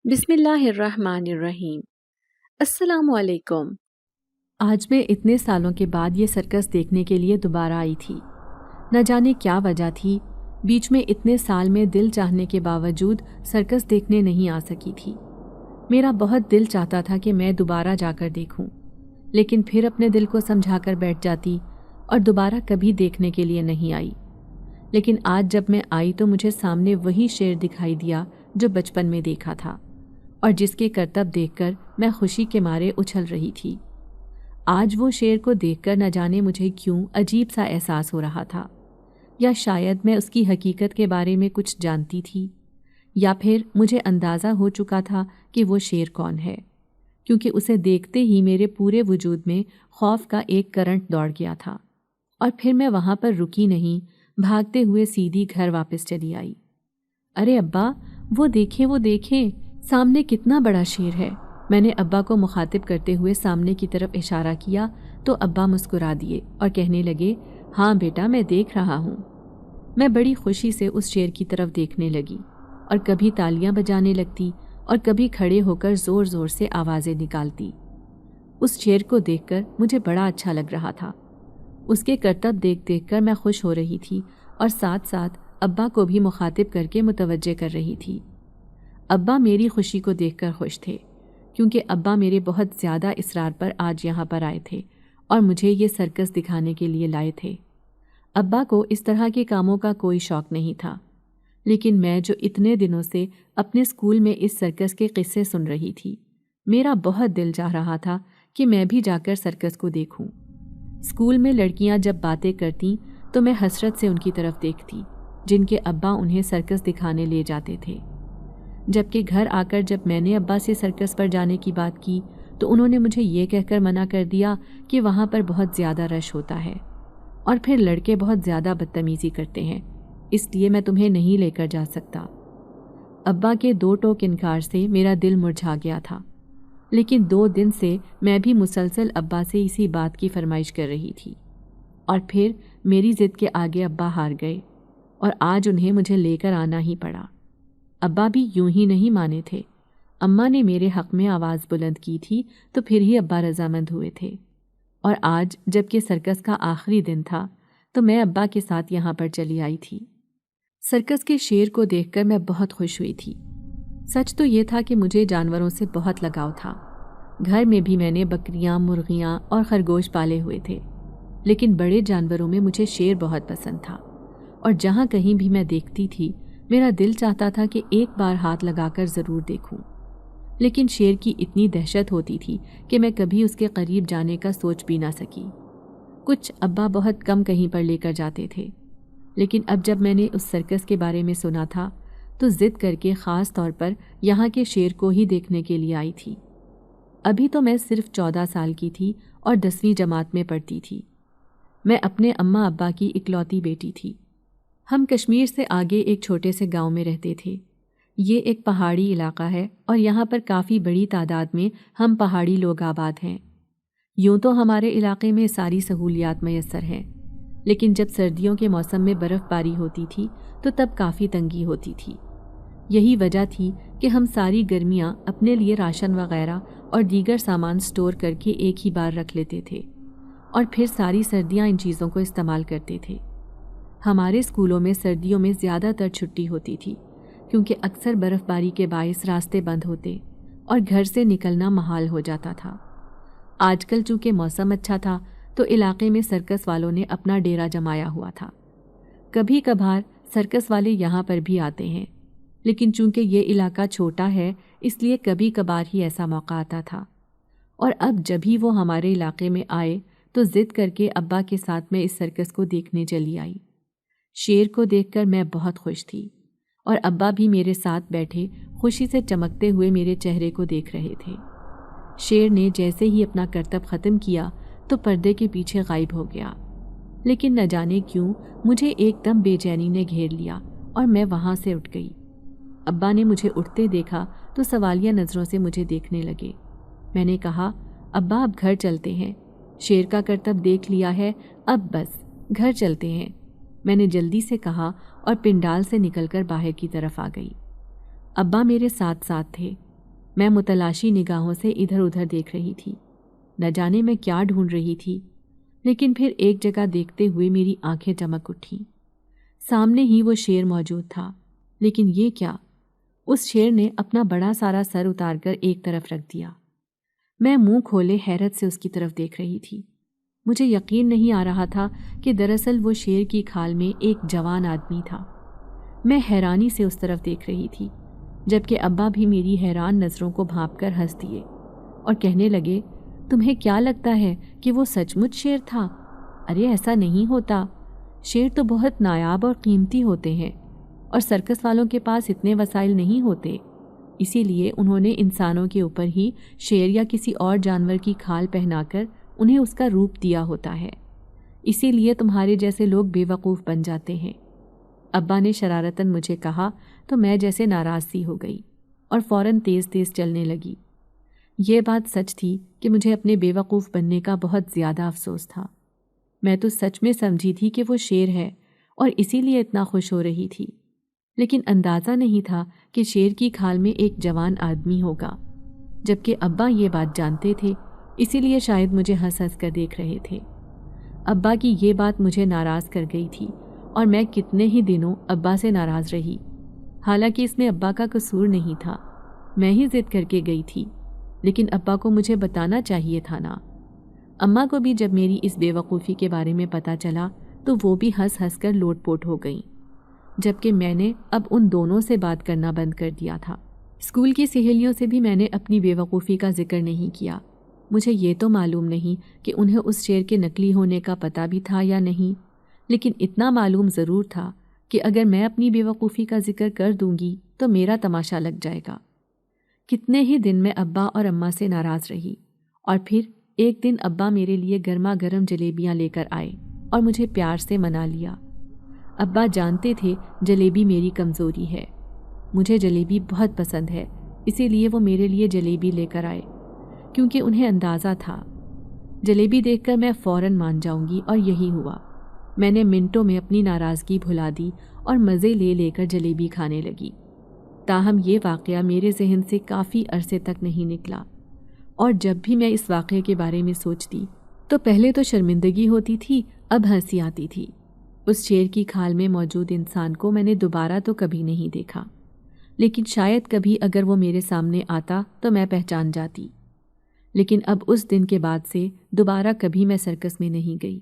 بسم اللہ الرحمن الرحیم۔ السلام علیکم۔ آج میں اتنے سالوں کے بعد یہ سرکس دیکھنے کے لیے دوبارہ آئی تھی۔ نہ جانے کیا وجہ تھی، بیچ میں اتنے سال میں دل چاہنے کے باوجود سرکس دیکھنے نہیں آ سکی تھی۔ میرا بہت دل چاہتا تھا کہ میں دوبارہ جا کر دیکھوں، لیکن پھر اپنے دل کو سمجھا کر بیٹھ جاتی اور دوبارہ کبھی دیکھنے کے لیے نہیں آئی۔ لیکن آج جب میں آئی تو مجھے سامنے وہی شیر دکھائی دیا جو بچپن میں دیکھا تھا اور جس کے کرتب دیکھ کر میں خوشی کے مارے اچھل رہی تھی۔ آج وہ شیر کو دیکھ کر نہ جانے مجھے کیوں عجیب سا احساس ہو رہا تھا، یا شاید میں اس کی حقیقت کے بارے میں کچھ جانتی تھی، یا پھر مجھے اندازہ ہو چکا تھا کہ وہ شیر کون ہے، کیونکہ اسے دیکھتے ہی میرے پورے وجود میں خوف کا ایک کرنٹ دوڑ گیا تھا، اور پھر میں وہاں پر رکی نہیں، بھاگتے ہوئے سیدھی گھر واپس چلی آئی۔ ارے ابا، وہ دیکھیں سامنے کتنا بڑا شیر ہے۔ میں نے ابا کو مخاطب کرتے ہوئے سامنے کی طرف اشارہ کیا تو ابا مسکرا دیے اور کہنے لگے، ہاں بیٹا، میں دیکھ رہا ہوں۔ میں بڑی خوشی سے اس شیر کی طرف دیکھنے لگی اور کبھی تالیاں بجانے لگتی اور کبھی کھڑے ہو کر زور زور سے آوازیں نکالتی۔ اس شیر کو دیکھ کر مجھے بڑا اچھا لگ رہا تھا۔ اس کے کرتب دیکھ کر میں خوش ہو رہی تھی اور ساتھ ساتھ ابا کو بھی مخاطب کر کے متوجہ کر رہی تھی۔ ابا میری خوشی کو دیکھ کر خوش تھے، کیونکہ ابا میرے بہت زیادہ اصرار پر آج یہاں پر آئے تھے اور مجھے یہ سرکس دکھانے کے لیے لائے تھے۔ ابا کو اس طرح کے کاموں کا کوئی شوق نہیں تھا، لیکن میں جو اتنے دنوں سے اپنے اسکول میں اس سرکس کے قصے سن رہی تھی، میرا بہت دل چاہ رہا تھا کہ میں بھی جا کر سرکس کو دیکھوں۔ اسکول میں لڑکیاں جب باتیں کرتیں تو میں حسرت سے ان کی طرف دیکھتی جن کے ابا انہیں سرکس دکھانے لے جاتے تھے، جبکہ گھر آ کر جب میں نے ابا سے سرکس پر جانے کی بات کی تو انہوں نے مجھے یہ کہہ کر منع کر دیا کہ وہاں پر بہت زیادہ رش ہوتا ہے اور پھر لڑکے بہت زیادہ بدتمیزی کرتے ہیں، اس لیے میں تمہیں نہیں لے کر جا سکتا۔ ابا کے دو ٹوک انکار سے میرا دل مرجھا گیا تھا، لیکن 2 دن سے میں بھی مسلسل ابا سے اسی بات کی فرمائش کر رہی تھی، اور پھر میری ضد کے آگے ابا ہار گئے اور آج انہیں مجھے لے کر آنا ہی پڑا۔ ابا بھی یوں ہی نہیں مانے تھے، اماں نے میرے حق میں آواز بلند کی تھی تو پھر ہی ابا رضامند ہوئے تھے، اور آج جب کہ سرکس کا آخری دن تھا تو میں ابا کے ساتھ یہاں پر چلی آئی تھی۔ سرکس کے شیر کو دیکھ کر میں بہت خوش ہوئی تھی۔ سچ تو یہ تھا کہ مجھے جانوروں سے بہت لگاؤ تھا۔ گھر میں بھی میں نے بکریاں، مرغیاں اور خرگوش پالے ہوئے تھے، لیکن بڑے جانوروں میں مجھے شیر بہت پسند تھا، اور جہاں کہیں بھی میں دیکھتی تھی میرا دل چاہتا تھا کہ ایک بار ہاتھ لگا کر ضرور دیکھوں، لیکن شیر کی اتنی دہشت ہوتی تھی کہ میں کبھی اس کے قریب جانے کا سوچ بھی نہ سکی۔ کچھ ابا بہت کم کہیں پر لے کر جاتے تھے، لیکن اب جب میں نے اس سرکس کے بارے میں سنا تھا تو ضد کر کے خاص طور پر یہاں کے شیر کو ہی دیکھنے کے لیے آئی تھی۔ ابھی تو میں صرف 14 سال کی تھی اور 10ویں جماعت میں پڑھتی تھی۔ میں اپنے اماں ابا کی اکلوتی بیٹی تھی۔ ہم کشمیر سے آگے ایک چھوٹے سے گاؤں میں رہتے تھے۔ یہ ایک پہاڑی علاقہ ہے اور یہاں پر کافی بڑی تعداد میں ہم پہاڑی لوگ آباد ہیں۔ یوں تو ہمارے علاقے میں ساری سہولیات میسر ہیں، لیکن جب سردیوں کے موسم میں برف باری ہوتی تھی تو تب کافی تنگی ہوتی تھی۔ یہی وجہ تھی کہ ہم ساری گرمیاں اپنے لیے راشن وغیرہ اور دیگر سامان سٹور کر کے ایک ہی بار رکھ لیتے تھے اور پھر ساری سردیاں ان چیزوں کو استعمال کرتے تھے۔ ہمارے اسکولوں میں سردیوں میں زیادہ تر چھٹی ہوتی تھی، کیونکہ اکثر برف باری کے باعث راستے بند ہوتے اور گھر سے نکلنا محال ہو جاتا تھا۔ آج کل چونکہ موسم اچھا تھا تو علاقے میں سرکس والوں نے اپنا ڈیرا جمایا ہوا تھا۔ کبھی کبھار سرکس والے یہاں پر بھی آتے ہیں، لیکن چونکہ یہ علاقہ چھوٹا ہے اس لیے کبھی کبھار ہی ایسا موقع آتا تھا، اور اب جب ہی وہ ہمارے علاقے میں آئے تو ضد کر کے ابا کے ساتھ میں اس سرکس کو دیکھنے چلی آئی۔ شیر کو دیکھ کر میں بہت خوش تھی، اور ابا بھی میرے ساتھ بیٹھے خوشی سے چمکتے ہوئے میرے چہرے کو دیکھ رہے تھے۔ شیر نے جیسے ہی اپنا کرتب ختم کیا تو پردے کے پیچھے غائب ہو گیا، لیکن نہ جانے کیوں مجھے ایک دم بے چینی نے گھیر لیا اور میں وہاں سے اٹھ گئی۔ ابا نے مجھے اٹھتے دیکھا تو سوالیہ نظروں سے مجھے دیکھنے لگے۔ میں نے کہا، ابا اب گھر چلتے ہیں، شیر کا کرتب دیکھ لیا ہے، اب بس گھر چلتے ہیں۔ میں نے جلدی سے کہا اور پنڈال سے نکل کر باہر کی طرف آ گئی۔ ابا میرے ساتھ ساتھ تھے، میں متلاشی نگاہوں سے ادھر ادھر دیکھ رہی تھی، نہ جانے میں کیا ڈھونڈ رہی تھی، لیکن پھر ایک جگہ دیکھتے ہوئے میری آنکھیں چمک اٹھیں۔ سامنے ہی وہ شیر موجود تھا، لیکن یہ کیا؟ اس شیر نے اپنا بڑا سارا سر اتار کر ایک طرف رکھ دیا۔ میں منہ کھولے حیرت سے اس کی طرف دیکھ رہی تھی۔ مجھے یقین نہیں آ رہا تھا کہ دراصل وہ شیر کی کھال میں ایک جوان آدمی تھا۔ میں حیرانی سے اس طرف دیکھ رہی تھی، جبکہ ابا بھی میری حیران نظروں کو بھانپ کر ہنس دیے اور کہنے لگے، تمہیں کیا لگتا ہے کہ وہ سچ مچ شیر تھا؟ ارے ایسا نہیں ہوتا، شیر تو بہت نایاب اور قیمتی ہوتے ہیں، اور سرکس والوں کے پاس اتنے وسائل نہیں ہوتے، اسی لیے انہوں نے انسانوں کے اوپر ہی شیر یا کسی اور جانور کی کھال پہنا کر انہیں اس کا روپ دیا ہوتا ہے، اسی لیے تمہارے جیسے لوگ بے وقوف بن جاتے ہیں۔ ابا نے شرارتاً مجھے کہا تو میں جیسے ناراض سی ہو گئی اور فوراً تیز تیز چلنے لگی۔ یہ بات سچ تھی کہ مجھے اپنے بے وقوف بننے کا بہت زیادہ افسوس تھا۔ میں تو سچ میں سمجھی تھی کہ وہ شیر ہے اور اسی لیے اتنا خوش ہو رہی تھی، لیکن اندازہ نہیں تھا کہ شیر کی کھال میں ایک جوان آدمی ہوگا، جبکہ ابا یہ بات جانتے تھے، اسی لیے شاید مجھے ہنس ہنس کر دیکھ رہے تھے۔ ابا کی یہ بات مجھے ناراض کر گئی تھی اور میں کتنے ہی دنوں ابا سے ناراض رہی، حالانکہ اس میں ابا کا قصور نہیں تھا، میں ہی ضد کر کے گئی تھی، لیکن ابا کو مجھے بتانا چاہیے تھا نا۔ اماں کو بھی جب میری اس بے وقوفی کے بارے میں پتہ چلا تو وہ بھی ہنس ہنس کر لوٹ پوٹ ہو گئیں، جبکہ میں نے اب ان دونوں سے بات کرنا بند کر دیا تھا۔ اسکول کی سہیلیوں سے بھی میں نے اپنی بے وقوفی کا ذکر نہیں کیا۔ مجھے یہ تو معلوم نہیں کہ انہیں اس شیر کے نکلی ہونے کا پتہ بھی تھا یا نہیں، لیکن اتنا معلوم ضرور تھا کہ اگر میں اپنی بے وقوفی کا ذکر کر دوں گی تو میرا تماشا لگ جائے گا۔ کتنے ہی دن میں ابا اور اماں سے ناراض رہی، اور پھر ایک دن ابا میرے لیے گرما گرم جلیبیاں لے کر آئے اور مجھے پیار سے منا لیا۔ ابا جانتے تھے جلیبی میری کمزوری ہے، مجھے جلیبی بہت پسند ہے، اسی لیے وہ میرے لیے جلیبی لے کر آئے، کیونکہ انہیں اندازہ تھا جلیبی دیکھ کر میں فوراً مان جاؤں گی، اور یہی ہوا۔ میں نے منٹوں میں اپنی ناراضگی بھلا دی اور مزے لے لے کر جلیبی کھانے لگی۔ تاہم یہ واقعہ میرے ذہن سے کافی عرصے تک نہیں نکلا، اور جب بھی میں اس واقعے کے بارے میں سوچتی تو پہلے تو شرمندگی ہوتی تھی، اب ہنسی آتی تھی۔ اس شیر کی کھال میں موجود انسان کو میں نے دوبارہ تو کبھی نہیں دیکھا، لیکن شاید کبھی اگر وہ میرے سامنے آتا تو میں پہچان جاتی۔ لیکن اب اس دن کے بعد سے دوبارہ کبھی میں سرکس میں نہیں گئی۔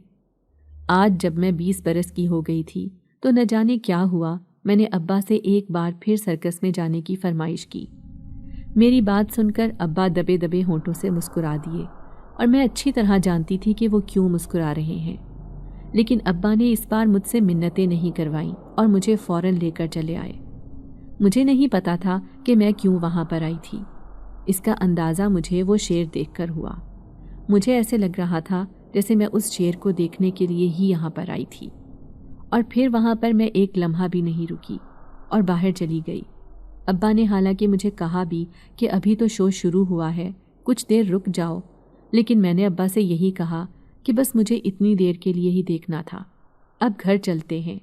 آج جب میں 20 برس کی ہو گئی تھی تو نہ جانے کیا ہوا، میں نے ابا سے ایک بار پھر سرکس میں جانے کی فرمائش کی۔ میری بات سن کر ابا دبے دبے ہونٹوں سے مسکرا دیے، اور میں اچھی طرح جانتی تھی کہ وہ کیوں مسکرا رہے ہیں، لیکن ابا نے اس بار مجھ سے منتیں نہیں کروائیں اور مجھے فوراً لے کر چلے آئے۔ مجھے نہیں پتا تھا کہ میں کیوں وہاں پر آئی تھی، اس کا اندازہ مجھے وہ شیر دیکھ کر ہوا۔ مجھے ایسے لگ رہا تھا جیسے میں اس شیر کو دیکھنے کے لیے ہی یہاں پر آئی تھی، اور پھر وہاں پر میں ایک لمحہ بھی نہیں رکی اور باہر چلی گئی۔ ابا نے حالانکہ مجھے کہا بھی کہ ابھی تو شو شروع ہوا ہے، کچھ دیر رک جاؤ، لیکن میں نے ابا سے یہی کہا کہ بس مجھے اتنی دیر کے لیے ہی دیکھنا تھا، اب گھر چلتے ہیں۔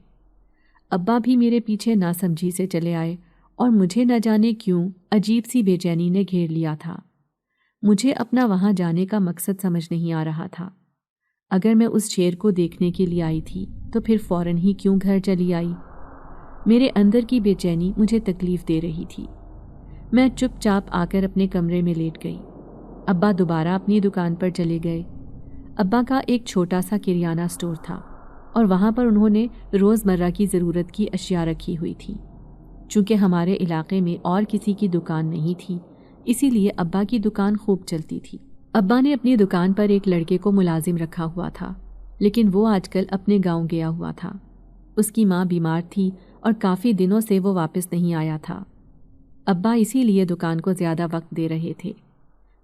ابا بھی میرے پیچھے ناسمجھی سے چلے آئے، اور مجھے نہ جانے کیوں عجیب سی بے چینی نے گھیر لیا تھا۔ مجھے اپنا وہاں جانے کا مقصد سمجھ نہیں آ رہا تھا۔ اگر میں اس شیر کو دیکھنے کے لیے آئی تھی تو پھر فوراً ہی کیوں گھر چلی آئی؟ میرے اندر کی بے چینی مجھے تکلیف دے رہی تھی۔ میں چپ چاپ آ کر اپنے کمرے میں لیٹ گئی۔ ابا دوبارہ اپنی دکان پر چلے گئے۔ ابا کا ایک چھوٹا سا کریانہ اسٹور تھا، اور وہاں پر انہوں نے روزمرہ کی ضرورت کی اشیاء رکھی ہوئی تھی۔ چونکہ ہمارے علاقے میں اور کسی کی دکان نہیں تھی، اسی لیے ابا کی دکان خوب چلتی تھی۔ ابا نے اپنی دکان پر ایک لڑکے کو ملازم رکھا ہوا تھا، لیکن وہ آج کل اپنے گاؤں گیا ہوا تھا۔ اس کی ماں بیمار تھی اور کافی دنوں سے وہ واپس نہیں آیا تھا۔ ابا اسی لیے دکان کو زیادہ وقت دے رہے تھے،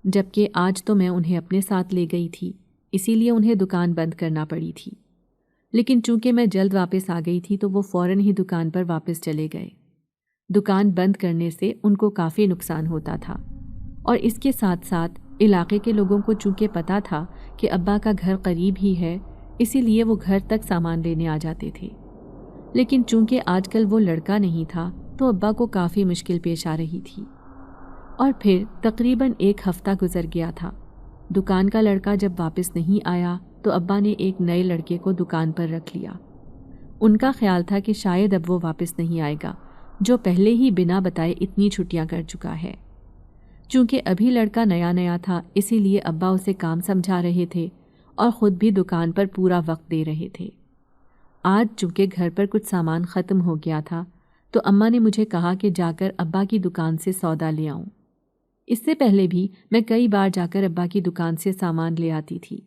جبکہ آج تو میں انہیں اپنے ساتھ لے گئی تھی، اسی لیے انہیں دکان بند کرنا پڑی تھی۔ لیکن چونکہ میں جلد واپس آ گئی تھی تو وہ فوراً ہی دکان پر واپس چلے گئے۔ دکان بند کرنے سے ان کو کافی نقصان ہوتا تھا، اور اس کے ساتھ ساتھ علاقے کے لوگوں کو چونکہ پتہ تھا کہ ابا کا گھر قریب ہی ہے، اسی لیے وہ گھر تک سامان لینے آ جاتے تھے۔ لیکن چونکہ آج کل وہ لڑکا نہیں تھا تو ابا کو کافی مشکل پیش آ رہی تھی، اور پھر تقریباً 1 ہفتہ گزر گیا تھا۔ دکان کا لڑکا جب واپس نہیں آیا تو ابا نے ایک نئے لڑکے کو دکان پر رکھ لیا۔ ان کا خیال تھا کہ شاید اب وہ واپس نہیں آئے گا، جو پہلے ہی بنا بتائے اتنی چھٹیاں کر چکا ہے۔ چونکہ ابھی لڑکا نیا نیا تھا، اسی لیے ابا اسے کام سمجھا رہے تھے اور خود بھی دکان پر پورا وقت دے رہے تھے۔ آج چونکہ گھر پر کچھ سامان ختم ہو گیا تھا تو اماں نے مجھے کہا کہ جا کر ابا کی دکان سے سودا لے آؤں۔ اس سے پہلے بھی میں کئی بار جا کر ابا کی دکان سے سامان لے آتی تھی،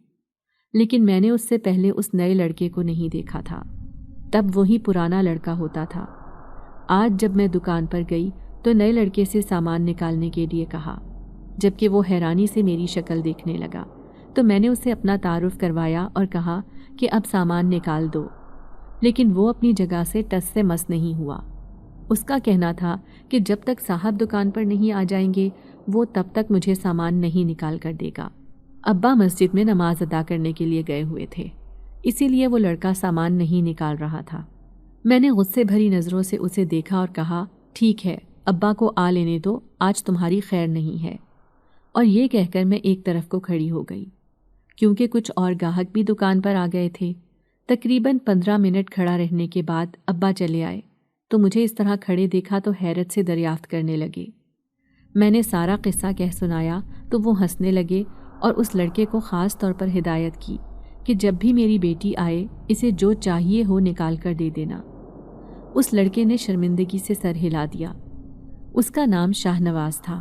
لیکن میں نے اس سے پہلے اس نئے لڑکے کو نہیں دیکھا تھا۔ تب وہی پرانا لڑکا ہوتا تھا۔ آج جب میں دکان پر گئی تو نئے لڑکے سے سامان نکالنے کے لیے کہا۔ جبکہ وہ حیرانی سے میری شکل دیکھنے لگا تو میں نے اسے اپنا تعارف کروایا اور کہا کہ اب سامان نکال دو، لیکن وہ اپنی جگہ سے ٹس سے مس نہیں ہوا۔ اس کا کہنا تھا کہ جب تک صاحب دکان پر نہیں آ جائیں گے وہ تب تک مجھے سامان نہیں نکال کر دے گا۔ ابا مسجد میں نماز ادا کرنے کے لیے گئے ہوئے تھے، اسی لیے وہ لڑکا سامان نہیں نکال رہا تھا۔ میں نے غصے بھری نظروں سے اسے دیکھا اور کہا، ٹھیک ہے، ابا کو آ لینے دو، آج تمہاری خیر نہیں ہے۔ اور یہ کہہ کر میں ایک طرف کو کھڑی ہو گئی، کیونکہ کچھ اور گاہک بھی دکان پر آ گئے تھے۔ تقریباً 15 منٹ کھڑا رہنے کے بعد ابا چلے آئے تو مجھے اس طرح کھڑے دیکھا تو حیرت سے دریافت کرنے لگے۔ میں نے سارا قصہ کہہ سنایا تو وہ ہنسنے لگے اور اس لڑکے کو خاص طور پر ہدایت کی کہ جب بھی میری بیٹی آئے اسے جو چاہیے ہو نکال کر دے دینا۔ اس لڑکے نے شرمندگی سے سر ہلا دیا۔ اس کا نام شاہ نواز تھا۔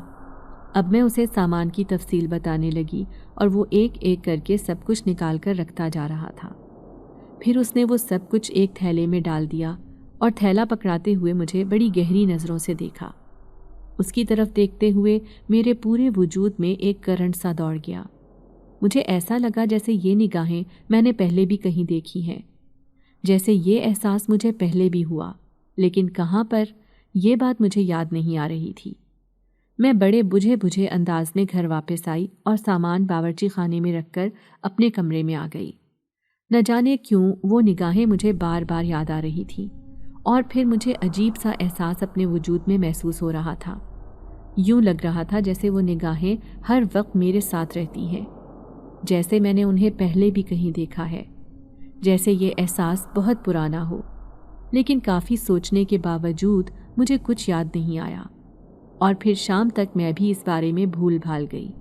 اب میں اسے سامان کی تفصیل بتانے لگی اور وہ ایک ایک کر کے سب کچھ نکال کر رکھتا جا رہا تھا۔ پھر اس نے وہ سب کچھ ایک تھیلے میں ڈال دیا اور تھیلا پکڑاتے ہوئے مجھے بڑی گہری نظروں سے دیکھا۔ اس کی طرف دیکھتے ہوئے میرے پورے وجود میں ایک کرنٹ سا دوڑ گیا۔ مجھے ایسا لگا جیسے یہ نگاہیں میں نے پہلے بھی کہیں دیکھی ہیں، جیسے یہ احساس مجھے پہلے بھی ہوا، لیکن کہاں پر، یہ بات مجھے یاد نہیں آ رہی تھی۔ میں بڑے بجھے انداز میں گھر واپس آئی اور سامان باورچی خانے میں رکھ کر اپنے کمرے میں آ گئی۔ نہ جانے کیوں وہ نگاہیں مجھے بار بار یاد آ رہی تھی، اور پھر مجھے عجیب سا احساس اپنے وجود میں محسوس ہو رہا تھا۔ یوں لگ رہا تھا جیسے وہ نگاہیں ہر وقت میرے ساتھ رہتی ہیں، جیسے میں نے انہیں پہلے بھی کہیں دیکھا ہے، جیسے یہ احساس بہت پرانا ہو۔ لیکن کافی سوچنے کے باوجود مجھے کچھ یاد نہیں آیا، اور پھر شام تک میں بھی اس بارے میں بھول بھال گئی۔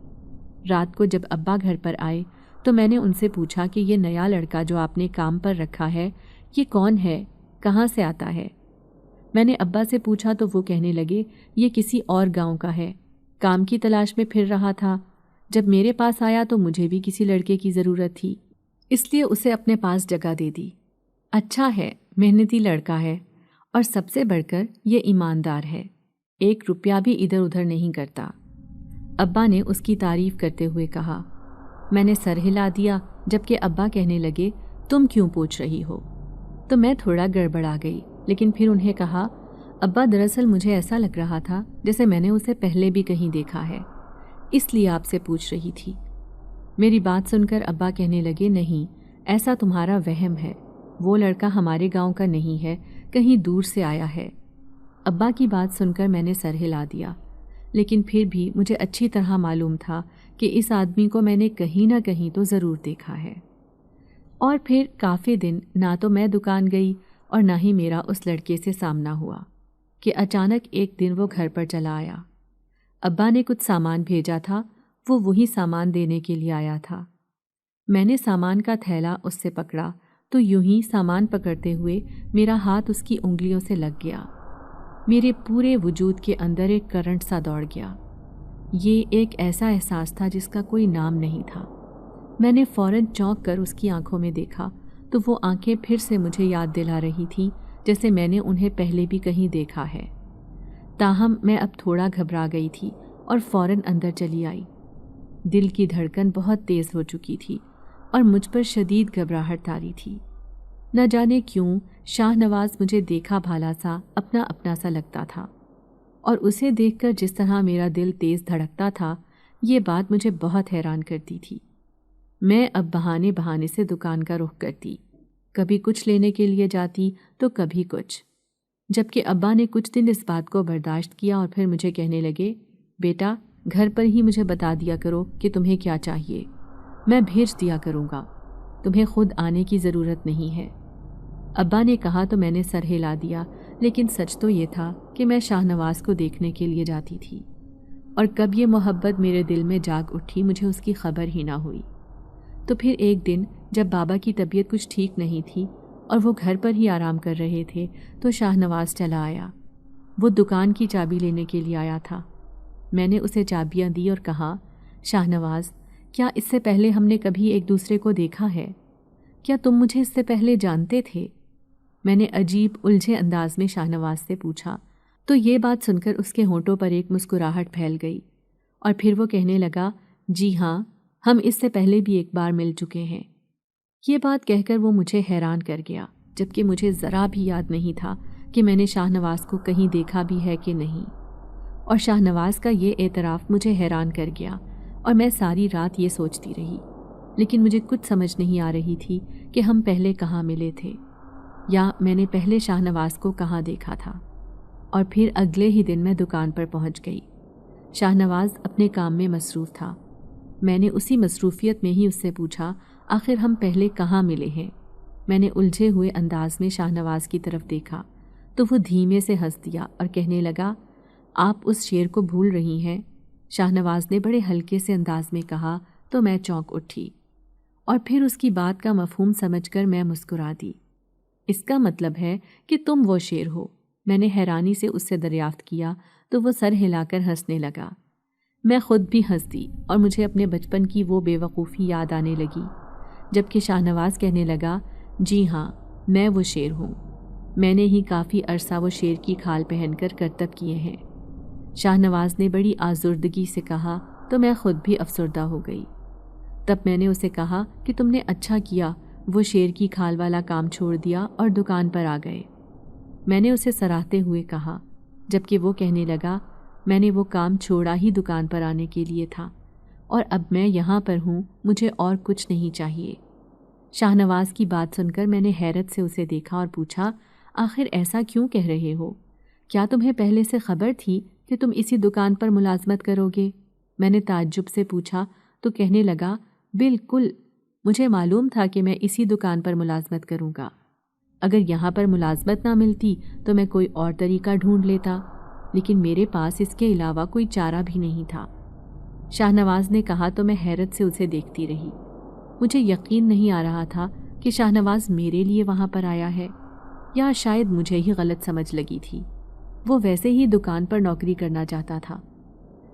رات کو جب ابا گھر پر آئے تو میں نے ان سے پوچھا کہ یہ نیا لڑکا جو آپ نے کام پر رکھا ہے یہ کون ہے، کہاں سے آتا ہے؟ میں نے ابا سے پوچھا تو وہ کہنے لگے یہ کسی اور گاؤں کا ہے، کام کی تلاش میں پھر رہا تھا، جب میرے پاس آیا تو مجھے بھی کسی لڑکے کی ضرورت تھی، اس لیے اسے اپنے پاس جگہ دے دی۔ اچھا ہے، محنتی لڑکا ہے، اور سب سے بڑھ کر یہ ایماندار ہے، 1 روپیہ بھی ادھر ادھر نہیں کرتا۔ ابا نے اس کی تعریف کرتے ہوئے کہا۔ میں نے سر ہلا دیا، جبکہ ابا کہنے لگے تم کیوں پوچھ رہی ہو؟ تو میں تھوڑا گڑبڑا گئی، لیکن پھر انہیں کہا ابا دراصل مجھے ایسا لگ رہا تھا جیسے میں نے اسے پہلے بھی کہیں دیکھا ہے، اس لیے آپ سے پوچھ رہی تھی۔ میری بات سن کر ابا کہنے لگے نہیں، ایسا تمہارا وہم ہے، وہ لڑکا ہمارے گاؤں کا نہیں ہے، کہیں دور سے آیا ہے۔ ابا کی بات سن کر میں نے سر ہلا دیا، لیکن پھر بھی مجھے اچھی طرح معلوم تھا کہ اس آدمی کو میں نے کہیں نہ کہیں تو ضرور دیکھا ہے۔ اور پھر کافی دن نہ تو میں دکان گئی اور نہ ہی میرا اس لڑکے سے سامنا ہوا کہ اچانک ایک دن وہ گھر پر چلا آیا۔ ابا نے کچھ سامان بھیجا تھا، وہ وہی سامان دینے کے لیے آیا تھا۔ میں نے سامان کا تھیلا اس سے پکڑا تو یوں ہی سامان پکڑتے ہوئے میرا ہاتھ اس کی انگلیوں سے لگ گیا۔ میرے پورے وجود کے اندر ایک کرنٹ سا دوڑ گیا۔ یہ ایک ایسا احساس تھا جس کا کوئی نام نہیں تھا۔ میں نے فوراً چونک کر اس کی آنکھوں میں دیکھا تو وہ آنکھیں پھر سے مجھے یاد دلا رہی تھیں جیسے میں نے انہیں پہلے بھی کہیں دیکھا ہے۔ تاہم میں اب تھوڑا گھبرا گئی تھی اور فوراً اندر چلی آئی۔ دل کی دھڑکن بہت تیز ہو چکی تھی اور مجھ پر شدید گھبراہٹ طاری تھی۔ نہ جانے کیوں شاہ نواز مجھے دیکھا بھالا سا اپنا اپنا سا لگتا تھا، اور اسے دیکھ کر جس طرح میرا دل تیز دھڑکتا تھا یہ بات مجھے بہت حیران کرتی تھی۔ میں اب بہانے سے دکان کا رخ کرتی، کبھی کچھ لینے کے لیے جاتی تو کبھی کچھ، جبکہ ابا نے کچھ دن اس بات کو برداشت کیا اور پھر مجھے کہنے لگے بیٹا گھر پر ہی مجھے بتا دیا کرو کہ تمہیں کیا چاہیے، میں بھیج دیا کروں گا، تمہیں خود آنے کی ضرورت نہیں ہے۔ ابا نے کہا تو میں نے سر ہلا دیا، لیکن سچ تو یہ تھا کہ میں شاہ نواز کو دیکھنے کے لیے جاتی تھی، اور کب یہ محبت میرے دل میں جاگ اٹھی مجھے اس کی خبر ہی نہ ہوئی۔ تو پھر ایک دن جب بابا کی طبیعت کچھ ٹھیک نہیں تھی اور وہ گھر پر ہی آرام کر رہے تھے تو شاہ نواز چلا آیا۔ وہ دکان کی چابی لینے کے لیے آیا تھا۔ میں نے اسے چابیاں دی اور کہا، شاہ نواز، کیا اس سے پہلے ہم نے کبھی ایک دوسرے کو دیکھا ہے؟ کیا تم مجھے اس سے پہلے جانتے تھے؟ میں نے عجیب الجھے انداز میں شاہ نواز سے پوچھا، تو یہ بات سن کر اس کے ہونٹوں پر ایک مسکراہٹ پھیل گئی، اور پھر وہ کہنے لگا، جی ہاں، ہم اس سے پہلے بھی ایک بار مل چکے ہیں۔ یہ بات کہہ کر وہ مجھے حیران کر گیا، جبکہ مجھے ذرا بھی یاد نہیں تھا کہ میں نے شاہ نواز کو کہیں دیکھا بھی ہے کہ نہیں، اور شاہ نواز کا یہ اعتراف مجھے حیران کر گیا، اور میں ساری رات یہ سوچتی رہی، لیکن مجھے کچھ سمجھ نہیں آ رہی تھی کہ ہم پہلے کہاں ملے تھے، یا میں نے پہلے شاہ نواز کو کہاں دیکھا تھا۔ اور پھر اگلے ہی دن میں دکان پر پہنچ گئی۔ شاہ نواز اپنے کام میں مصروف تھا۔ میں نے اسی مصروفیت میں ہی اس سے پوچھا، آخر ہم پہلے کہاں ملے ہیں؟ میں نے الجھے ہوئے انداز میں شاہ نواز کی طرف دیکھا تو وہ دھیمے سے ہنس دیا اور کہنے لگا، آپ اس شعر کو بھول رہی ہیں؟ شاہ نواز نے بڑے ہلکے سے انداز میں کہا تو میں چونک اٹھی، اور پھر اس کی بات کا مفہوم سمجھ کر میں مسکرا دی۔ اس کا مطلب ہے کہ تم وہ شعر ہو؟ میں نے حیرانی سے اس سے دریافت کیا تو وہ سر ہلا کر ہنسنے لگا۔ میں خود بھی ہنس دی اور مجھے اپنے بچپن کی وہ بے وقوفی یاد آنے لگی، جبکہ شاہ نواز کہنے لگا، جی ہاں، میں وہ شعر ہوں، میں نے ہی کافی عرصہ وہ شعر کی کھال پہن کر کرتب کیے ہیں۔ شاہ نواز نے بڑی آزردگی سے کہا تو میں خود بھی افسردہ ہو گئی۔ تب میں نے اسے کہا کہ تم نے اچھا کیا وہ شعر کی کھال والا کام چھوڑ دیا اور دکان پر آ گئے۔ میں نے اسے سراہتے ہوئے کہا، جبکہ وہ کہنے لگا، میں نے وہ کام چھوڑا ہی دکان پر آنے کے لیے تھا، اور اب میں یہاں پر ہوں، مجھے اور کچھ نہیں چاہیے۔ شاہ نواز کی بات سن کر میں نے حیرت سے اسے دیکھا اور پوچھا، آخر ایسا کیوں کہہ رہے ہو؟ کیا تمہیں پہلے سے خبر تھی کہ تم اسی دکان پر ملازمت کرو گے؟ میں نے تعجب سے پوچھا تو کہنے لگا، بالکل، مجھے معلوم تھا کہ میں اسی دکان پر ملازمت کروں گا۔ اگر یہاں پر ملازمت نہ ملتی تو میں کوئی اور طریقہ ڈھونڈ لیتا، لیکن میرے پاس اس کے علاوہ کوئی چارہ بھی نہیں تھا۔ شاہ نواز نے کہا تو میں حیرت سے اسے دیکھتی رہی۔ مجھے یقین نہیں آ رہا تھا کہ شاہ نواز میرے لیے وہاں پر آیا ہے، یا شاید مجھے ہی غلط سمجھ لگی تھی۔ وہ ویسے ہی دکان پر نوکری کرنا چاہتا تھا۔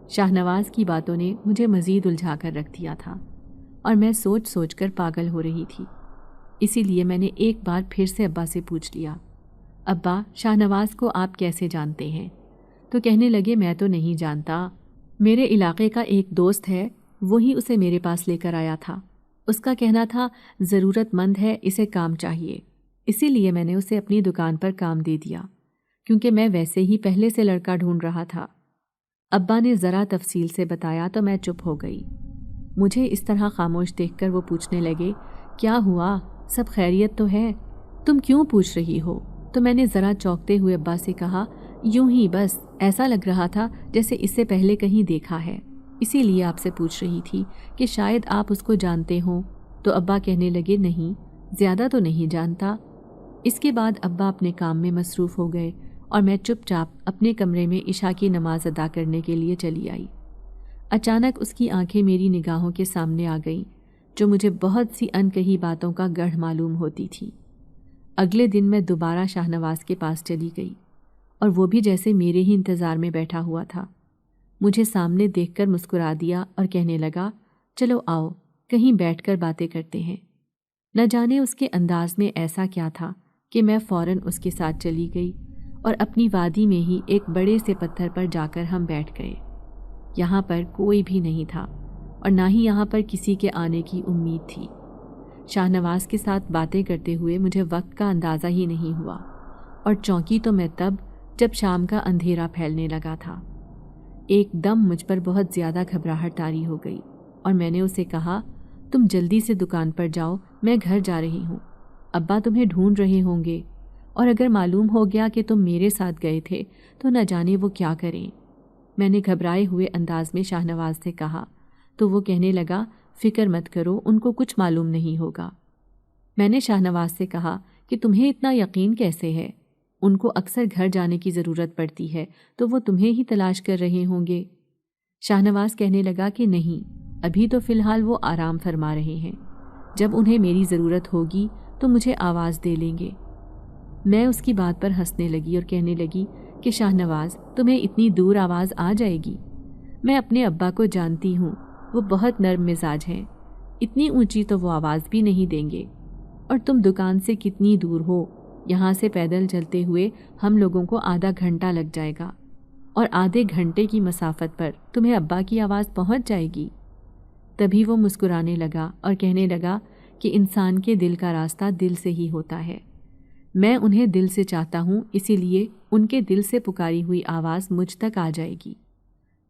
شاہ نواز کی باتوں نے مجھے مزید الجھا کر رکھ دیا تھا، اور میں سوچ سوچ کر پاگل ہو رہی تھی۔ اسی لیے میں نے ایک بار پھر سے ابا سے پوچھ لیا، ابا، شاہ نواز کو آپ کیسے جانتے ہیں؟ تو کہنے لگے، میں تو نہیں جانتا، میرے علاقے کا ایک دوست ہے، وہی اسے میرے پاس لے کر آیا تھا۔ اس کا کہنا تھا ضرورت مند ہے، اسے کام چاہیے، اسی لیے میں نے اسے اپنی دکان پر کام دے دیا، کیونکہ میں ویسے ہی پہلے سے لڑکا ڈھونڈ رہا تھا۔ ابا نے ذرا تفصیل سے بتایا تو میں چپ ہو گئی۔ مجھے اس طرح خاموش دیکھ کر وہ پوچھنے لگے، کیا ہوا؟ سب خیریت تو ہے؟ تم کیوں پوچھ رہی ہو؟ تو میں نے ذرا چونکتے ہوئے ابا سے کہا، یوں ہی بس، ایسا لگ رہا تھا جیسے اس سے پہلے کہیں دیکھا ہے، اسی لیے آپ سے پوچھ رہی تھی کہ شاید آپ اس کو جانتے ہوں۔ تو ابا کہنے لگے، نہیں، زیادہ تو نہیں جانتا۔ اس کے بعد ابا اپنے کام میں مصروف ہو گئے اور میں چپ چاپ اپنے کمرے میں عشاء کی نماز ادا کرنے کے لیے چلی آئی۔ اچانک اس کی آنکھیں میری نگاہوں کے سامنے آ گئیں، جو مجھے بہت سی انکہی باتوں کا گڑھ معلوم ہوتی تھی۔ اگلے دن میں دوبارہ شاہ نواز کے پاس چلی گئی، اور وہ بھی جیسے میرے ہی انتظار میں بیٹھا ہوا تھا۔ مجھے سامنے دیکھ کر مسکرا دیا اور کہنے لگا، چلو آؤ، کہیں بیٹھ کر باتیں کرتے ہیں۔ نہ جانے اس کے انداز میں ایسا کیا تھا کہ میں فوراً اس کے ساتھ چلی گئی، اور اپنی وادی میں ہی ایک بڑے سے پتھر پر جا کر ہم بیٹھ گئے۔ یہاں پر کوئی بھی نہیں تھا، اور نہ ہی یہاں پر کسی کے آنے کی امید تھی۔ شاہ نواز کے ساتھ باتیں کرتے ہوئے مجھے وقت کا اندازہ ہی نہیں ہوا، اور چونکی تو میں تب جب شام کا اندھیرا پھیلنے لگا تھا۔ ایک دم مجھ پر بہت زیادہ گھبراہٹ طاری ہو گئی، اور میں نے اسے کہا، تم جلدی سے دکان پر جاؤ، میں گھر جا رہی ہوں، ابا تمہیں ڈھونڈ رہے ہوں گے، اور اگر معلوم ہو گیا کہ تم میرے ساتھ گئے تھے تو نہ جانے وہ کیا کریں۔ میں نے گھبرائے ہوئے انداز میں شاہنواز سے کہا تو وہ کہنے لگا فکر مت کرو، ان کو کچھ معلوم نہیں ہوگا۔ میں نے شاہنواز سے کہا کہ تمہیں اتنا یقین کیسے ہے؟ ان کو اکثر گھر جانے کی ضرورت پڑتی ہے تو وہ تمہیں ہی تلاش کر رہے ہوں گے۔ شاہنواز کہنے لگا کہ نہیں، ابھی تو فی الحال وہ آرام فرما رہے ہیں، جب انہیں میری ضرورت ہوگی تو مجھے آواز دے لیں گے۔ میں اس کی بات پر ہنسنے لگی اور کہنے لگی کہ شاہنواز، تمہیں اتنی دور آواز آ جائے گی؟ میں اپنے ابا کو جانتی ہوں، وہ بہت نرم مزاج ہیں، اتنی اونچی تو وہ آواز بھی نہیں دیں گے۔ اور تم دکان سے کتنی دور ہو؟ یہاں سے پیدل چلتے ہوئے ہم لوگوں کو آدھا گھنٹہ لگ جائے گا، اور آدھے گھنٹے کی مسافت پر تمہیں ابا کی آواز پہنچ جائے گی۔ تبھی وہ مسکرانے لگا اور کہنے لگا کہ انسان کے دل کا راستہ دل سے ہی ہوتا ہے، میں انہیں دل سے چاہتا ہوں، اسی لیے ان کے دل سے پکاری ہوئی آواز مجھ تک آ جائے گی۔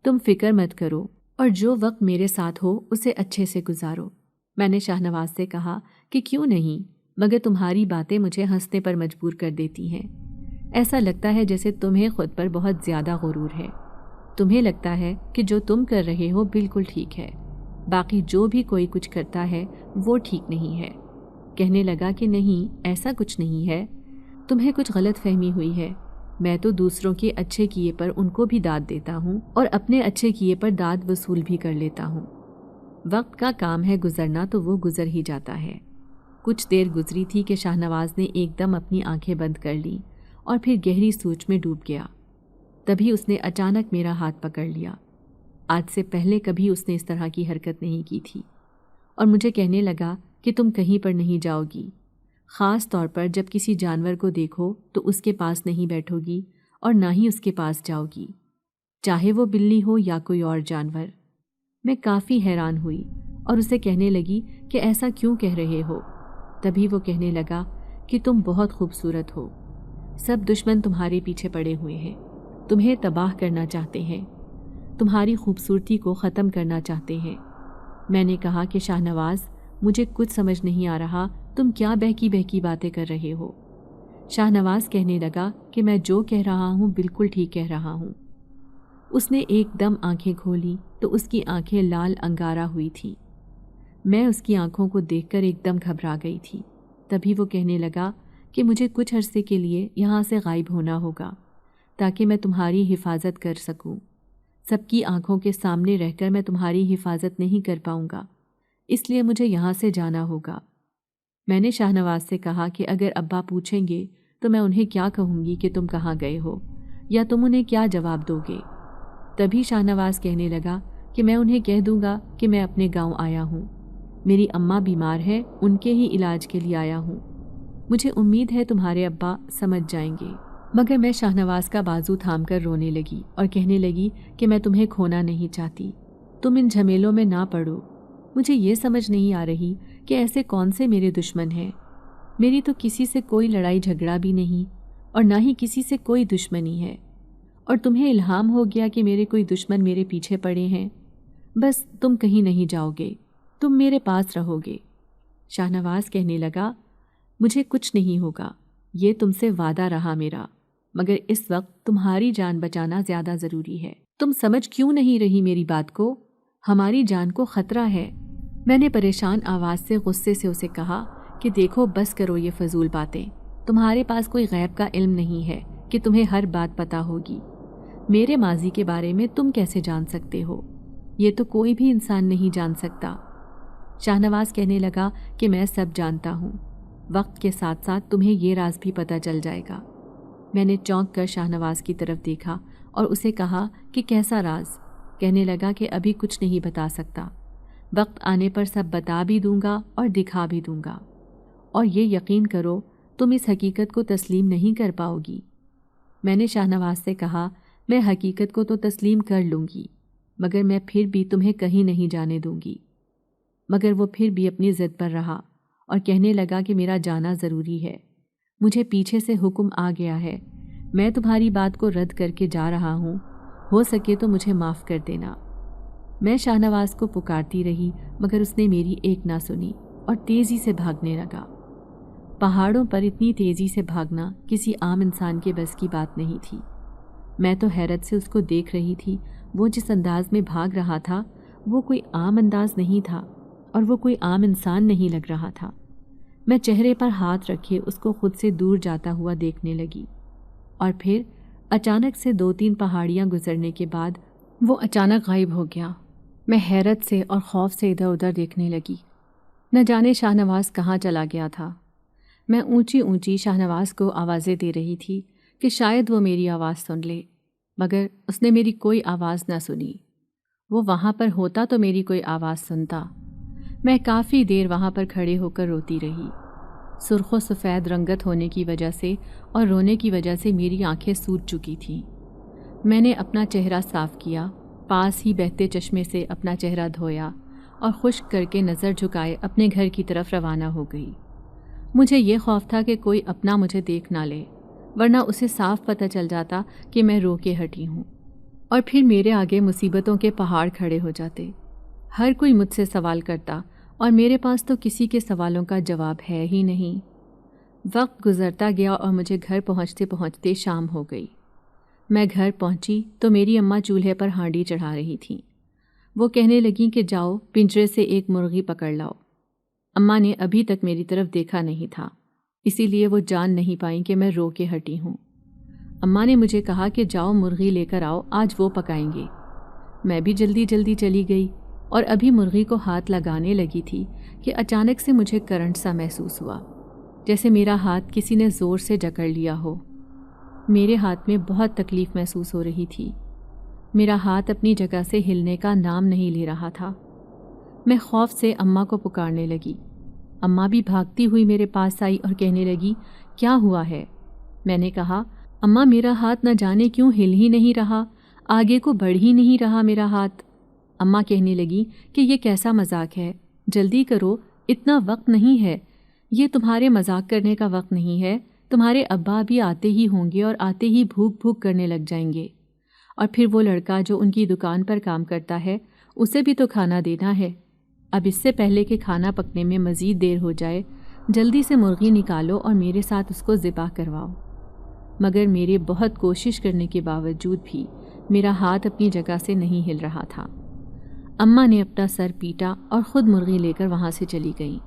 تم فکر مت کرو اور جو وقت میرے ساتھ ہو اسے اچھے سے گزارو۔ میں نے شاہنواز سے کہا کہ کیوں نہیں، مگر تمہاری باتیں مجھے ہنسنے پر مجبور کر دیتی ہیں۔ ایسا لگتا ہے جیسے تمہیں خود پر بہت زیادہ غرور ہے، تمہیں لگتا ہے کہ جو تم کر رہے ہو بالکل ٹھیک ہے، باقی جو بھی کوئی کچھ کرتا ہے وہ ٹھیک نہیں ہے۔ کہنے لگا کہ نہیں، ایسا کچھ نہیں ہے، تمہیں کچھ غلط فہمی ہوئی ہے، میں تو دوسروں کے اچھے کیے پر ان کو بھی داد دیتا ہوں اور اپنے اچھے کیے پر داد وصول بھی کر لیتا ہوں۔ وقت کا کام ہے گزرنا تو وہ گزر ہی جاتا ہے۔ کچھ دیر گزری تھی کہ شاہنواز نے ایک دم اپنی آنکھیں بند کر لیں اور پھر گہری سوچ میں ڈوب گیا۔ تبھی اس نے اچانک میرا ہاتھ پکڑ لیا۔ آج سے پہلے کبھی اس نے اس طرح کی حرکت نہیں کی تھی، اور مجھے کہنے لگا کہ تم کہیں پر نہیں جاؤ گی، خاص طور پر جب کسی جانور کو دیکھو تو اس کے پاس نہیں بیٹھو گی اور نہ ہی اس کے پاس جاؤ گی، چاہے وہ بلی ہو یا کوئی اور جانور۔ میں کافی حیران ہوئی اور اسے کہنے لگی کہ ایسا کیوں کہہ رہے ہو؟ تبھی وہ کہنے لگا کہ تم بہت خوبصورت ہو، سب دشمن تمہارے پیچھے پڑے ہوئے ہیں، تمہیں تباہ کرنا چاہتے ہیں، تمہاری خوبصورتی کو ختم کرنا چاہتے ہیں۔ میں نے کہا کہ شاہنواز، مجھے کچھ سمجھ نہیں آ رہا، تم کیا بہکی بہکی باتیں کر رہے ہو؟ شاہنواز کہنے لگا کہ میں جو کہہ رہا ہوں بالکل ٹھیک کہہ رہا ہوں۔ اس نے ایک دم آنکھیں کھولی تو اس کی آنکھیں لال انگارہ ہوئی تھی۔ میں اس کی آنکھوں کو دیکھ کر ایک دم گھبرا گئی تھی۔ تبھی وہ کہنے لگا کہ مجھے کچھ عرصے کے لیے یہاں سے غائب ہونا ہوگا تاکہ میں تمہاری حفاظت کر سکوں۔ سب کی آنکھوں کے سامنے رہ کر میں تمہاری حفاظت نہیں کر پاؤں گا، اس لیے مجھے یہاں سے جانا ہوگا۔ میں نے شاہنواز سے کہا کہ اگر ابا پوچھیں گے تو میں انہیں کیا کہوں گی کہ تم کہاں گئے ہو، یا تم انہیں کیا جواب دو گے؟ تبھی شاہنواز کہنے لگا کہ میں انہیں کہہ دوں گا کہ میں اپنے گاؤں آیا ہوں، میری اماں بیمار ہے، ان کے ہی علاج کے لیے آیا ہوں، مجھے امید ہے تمہارے ابا سمجھ جائیں گے۔ مگر میں شاہنواز کا بازو تھام کر رونے لگی اور کہنے لگی کہ میں تمہیں کھونا نہیں چاہتی، تم ان جھمیلوں میں نہ پڑو۔ مجھے یہ سمجھ نہیں آ رہی کہ ایسے کون سے میرے دشمن ہیں، میری تو کسی سے کوئی لڑائی جھگڑا بھی نہیں اور نہ ہی کسی سے کوئی دشمنی ہے، اور تمہیں الہام ہو گیا کہ میرے کوئی دشمن میرے پیچھے پڑے ہیں، بس تم کہیں نہیں جاؤ گے، تم میرے پاس رہو گے۔ شاہنواز کہنے لگا مجھے کچھ نہیں ہوگا، یہ تم سے وعدہ رہا میرا، مگر اس وقت تمہاری جان بچانا زیادہ ضروری ہے۔ تم سمجھ کیوں نہیں رہی میری بات کو؟ ہماری جان کو خطرہ ہے۔ میں نے پریشان آواز سے غصے سے اسے کہا کہ دیکھو بس کرو یہ فضول باتیں، تمہارے پاس کوئی غیب کا علم نہیں ہے کہ تمہیں ہر بات پتہ ہوگی۔ میرے ماضی کے بارے میں تم کیسے جان سکتے ہو؟ یہ تو کوئی بھی انسان نہیں جان سکتا۔ شاہنواز کہنے لگا کہ میں سب جانتا ہوں، وقت کے ساتھ ساتھ تمہیں یہ راز بھی پتہ چل جائے گا۔ میں نے چونک کر شاہنواز کی طرف دیکھا اور اسے کہا کہ کیسا راز؟ کہنے لگا کہ ابھی کچھ نہیں بتا سکتا، وقت آنے پر سب بتا بھی دوں گا اور دکھا بھی دوں گا، اور یہ یقین کرو تم اس حقیقت کو تسلیم نہیں کر پاؤ گی۔ میں نے شاہنواز سے کہا میں حقیقت کو تو تسلیم کر لوں گی، مگر میں پھر بھی تمہیں کہیں نہیں جانے دوں گی۔ مگر وہ پھر بھی اپنی ضد پر رہا اور کہنے لگا کہ میرا جانا ضروری ہے، مجھے پیچھے سے حکم آ گیا ہے، میں تمہاری بات کو رد کر کے جا رہا ہوں، ہو سکے تو مجھے معاف کر دینا۔ میں شاہنواز کو پکارتی رہی مگر اس نے میری ایک نہ سنی اور تیزی سے بھاگنے لگا۔ پہاڑوں پر اتنی تیزی سے بھاگنا کسی عام انسان کے بس کی بات نہیں تھی۔ میں تو حیرت سے اس کو دیکھ رہی تھی وہ جس انداز میں بھاگ رہا تھا وہ کوئی عام انداز نہیں تھا اور وہ کوئی عام انسان نہیں لگ رہا تھا۔ میں چہرے پر ہاتھ رکھے اس کو خود سے دور جاتا ہوا دیکھنے لگی، اور پھر اچانک سے 2-3 پہاڑیاں گزرنے کے بعد وہ اچانک غائب ہو گیا۔ میں حیرت سے اور خوف سے ادھر ادھر دیکھنے لگی، نہ جانے شاہ نواز کہاں چلا گیا تھا۔ میں اونچی اونچی شاہ نواز کو آوازیں دے رہی تھی کہ شاید وہ میری آواز سن لے، مگر اس نے میری کوئی آواز نہ سنی۔ وہ وہاں پر ہوتا تو میری کوئی آواز سنتا۔ میں کافی دیر وہاں پر کھڑے ہو کر روتی رہی۔ سرخ و سفید رنگت ہونے کی وجہ سے اور رونے کی وجہ سے میری آنکھیں سوج چکی تھیں۔ میں نے اپنا چہرہ صاف کیا، پاس ہی بہتے چشمے سے اپنا چہرہ دھویا اور خشک کر کے نظر جھکائے اپنے گھر کی طرف روانہ ہو گئی۔ مجھے یہ خوف تھا کہ کوئی اپنا مجھے دیکھ نہ لے، ورنہ اسے صاف پتہ چل جاتا کہ میں رو کے ہٹی ہوں، اور پھر میرے آگے مصیبتوں کے پہاڑ کھڑے ہو جاتے۔ ہر کوئی مجھ سے سوال کرتا اور میرے پاس تو کسی کے سوالوں کا جواب ہے ہی نہیں۔ وقت گزرتا گیا اور مجھے گھر پہنچتے پہنچتے شام ہو گئی۔ میں گھر پہنچی تو میری اماں چولہے پر ہانڈی چڑھا رہی تھیں۔ وہ کہنے لگیں کہ جاؤ پنجرے سے ایک مرغی پکڑ لاؤ۔ اماں نے ابھی تک میری طرف دیکھا نہیں تھا، اسی لیے وہ جان نہیں پائیں کہ میں رو کے ہٹی ہوں۔ اماں نے مجھے کہا کہ جاؤ مرغی لے کر آؤ، آج وہ پکائیں گے۔ میں بھی جلدی جلدی چلی گئی اور ابھی مرغی کو ہاتھ لگانے لگی تھی کہ اچانک سے مجھے کرنٹ سا محسوس ہوا، جیسے میرا ہاتھ کسی نے زور سے جکڑ لیا ہو۔ میرے ہاتھ میں بہت تکلیف محسوس ہو رہی تھی۔ میرا ہاتھ اپنی جگہ سے ہلنے کا نام نہیں لے رہا تھا۔ میں خوف سے اماں کو پکارنے لگی۔ اماں بھی بھاگتی ہوئی میرے پاس آئی اور کہنے لگی کیا ہوا ہے؟ میں نے کہا اماں میرا ہاتھ نہ جانے کیوں ہل ہی نہیں رہا، آگے کو بڑھ ہی نہیں رہا میرا ہاتھ۔ اماں کہنے لگی کہ یہ کیسا مذاق ہے، جلدی کرو، اتنا وقت نہیں ہے، یہ تمہارے مذاق کرنے کا وقت نہیں ہے، تمہارے ابا بھی آتے ہی ہوں گے اور آتے ہی بھوک بھوک کرنے لگ جائیں گے، اور پھر وہ لڑکا جو ان کی دکان پر کام کرتا ہے اسے بھی تو کھانا دینا ہے۔ اب اس سے پہلے کہ کھانا پکنے میں مزید دیر ہو جائے، جلدی سے مرغی نکالو اور میرے ساتھ اس کو ذبح کرواؤ۔ مگر میرے بہت کوشش کرنے کے باوجود بھی میرا ہاتھ اپنی جگہ سے نہیں ہل رہا تھا۔ اماں نے اپنا سر پیٹا اور خود مرغی لے کر وہاں سے چلی گئیں۔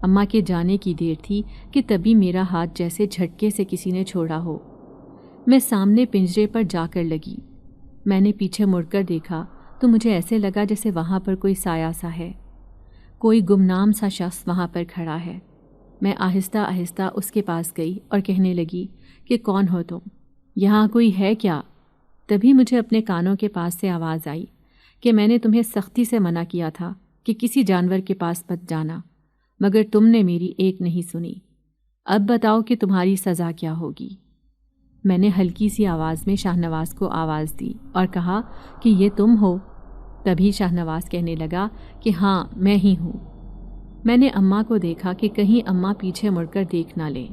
اماں کے جانے کی دیر تھی کہ تبھی میرا ہاتھ جیسے جھٹکے سے کسی نے چھوڑا ہو۔ میں سامنے پنجرے پر جا کر لگی۔ میں نے پیچھے مڑ کر دیکھا تو مجھے ایسے لگا جیسے وہاں پر کوئی سایہ سا ہے، کوئی گمنام سا شخص وہاں پر کھڑا ہے۔ میں آہستہ آہستہ اس کے پاس گئی اور کہنے لگی کہ کون ہو تم؟ یہاں کوئی ہے کیا؟ تبھی مجھے اپنے کانوں کے پاس سے آواز آئی کہ میں نے تمہیں سختی سے منع کیا تھا کہ کسی جانور کے پاس مت جانا، مگر تم نے میری ایک نہیں سنی۔ اب بتاؤ کہ تمہاری سزا کیا ہوگی؟ میں نے ہلکی سی آواز میں شاہ نواز کو آواز دی اور کہا کہ یہ تم ہو؟ تبھی شاہ نواز کہنے لگا کہ ہاں میں ہی ہوں۔ میں نے اماں کو دیکھا کہ کہیں اماں پیچھے مڑ کر دیکھ نہ لیں۔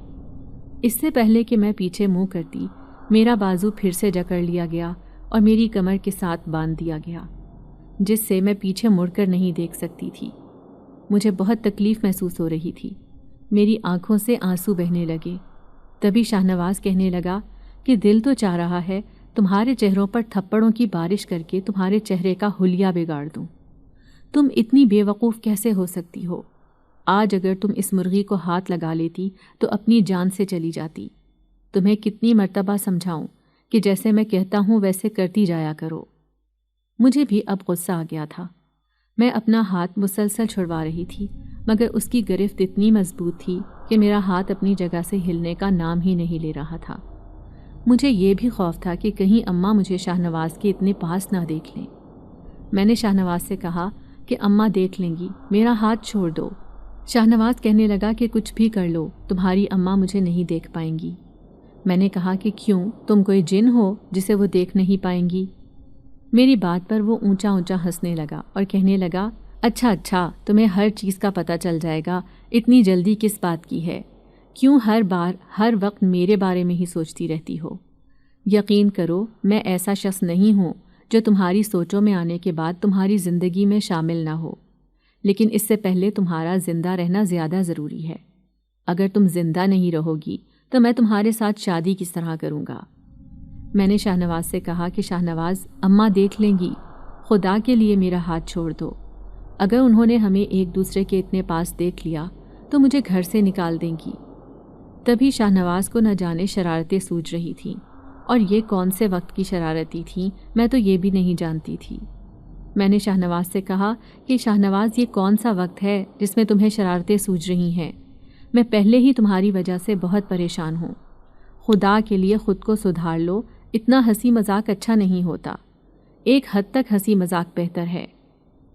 اس سے پہلے کہ میں پیچھے منہ کرتی، میرا بازو پھر سے جکڑ لیا گیا اور میری کمر کے ساتھ باندھ دیا گیا، جس سے میں پیچھے مڑ کر نہیں دیکھ سکتی تھی۔ مجھے بہت تکلیف محسوس ہو رہی تھی، میری آنکھوں سے آنسو بہنے لگے۔ تبھی شاہ نواز کہنے لگا کہ دل تو چاہ رہا ہے تمہارے چہروں پر تھپڑوں کی بارش کر کے تمہارے چہرے کا حلیہ بگاڑ دوں۔ تم اتنی بے وقوف کیسے ہو سکتی ہو؟ آج اگر تم اس مرغی کو ہاتھ لگا لیتی تو اپنی جان سے چلی جاتی۔ تمہیں کتنی مرتبہ سمجھاؤں کہ جیسے میں کہتا ہوں ویسے کرتی جایا کرو۔ مجھے بھی اب غصہ آ گیا تھا۔ میں اپنا ہاتھ مسلسل چھڑوا رہی تھی، مگر اس کی گرفت اتنی مضبوط تھی کہ میرا ہاتھ اپنی جگہ سے ہلنے کا نام ہی نہیں لے رہا تھا۔ مجھے یہ بھی خوف تھا کہ کہیں اماں مجھے شاہ نواز کے اتنے پاس نہ دیکھ لیں۔ میں نے شاہ نواز سے کہا کہ اماں دیکھ لیں گی، میرا ہاتھ چھوڑ دو۔ شاہ نواز کہنے لگا کہ کچھ بھی کر لو، تمہاری اماں مجھے نہیں دیکھ پائیں گی۔ میں نے کہا کہ کیوں، تم کوئی جن ہو جسے وہ دیکھ نہیں پائیں گی؟ میری بات پر وہ اونچا اونچا ہنسنے لگا اور کہنے لگا اچھا تمہیں ہر چیز کا پتہ چل جائے گا، اتنی جلدی کس بات کی ہے؟ کیوں ہر بار ہر وقت میرے بارے میں ہی سوچتی رہتی ہو؟ یقین کرو میں ایسا شخص نہیں ہوں جو تمہاری سوچوں میں آنے کے بعد تمہاری زندگی میں شامل نہ ہو، لیکن اس سے پہلے تمہارا زندہ رہنا زیادہ ضروری ہے۔ اگر تم زندہ نہیں رہو گی تو میں تمہارے ساتھ شادی کس طرح کروں گا؟ میں نے شاہنواز سے کہا کہ شاہنواز، اماں دیکھ لیں گی، خدا کے لیے میرا ہاتھ چھوڑ دو۔ اگر انہوں نے ہمیں ایک دوسرے کے اتنے پاس دیکھ لیا تو مجھے گھر سے نکال دیں گی۔ تبھی شاہنواز کو نہ جانے شرارتیں سوچ رہی تھیں، اور یہ کون سے وقت کی شرارتیں تھیں میں تو یہ بھی نہیں جانتی تھی۔ میں نے شاہنواز سے کہا کہ شاہنواز، یہ کون سا وقت ہے جس میں تمہیں شرارتیں سوچ رہی ہیں؟ میں پہلے ہی تمہاری وجہ سے بہت پریشان ہوں۔ خدا کے لیے خود کو سدھار لو، اتنا ہنسی مذاق اچھا نہیں ہوتا۔ ایک حد تک ہنسی مذاق بہتر ہے۔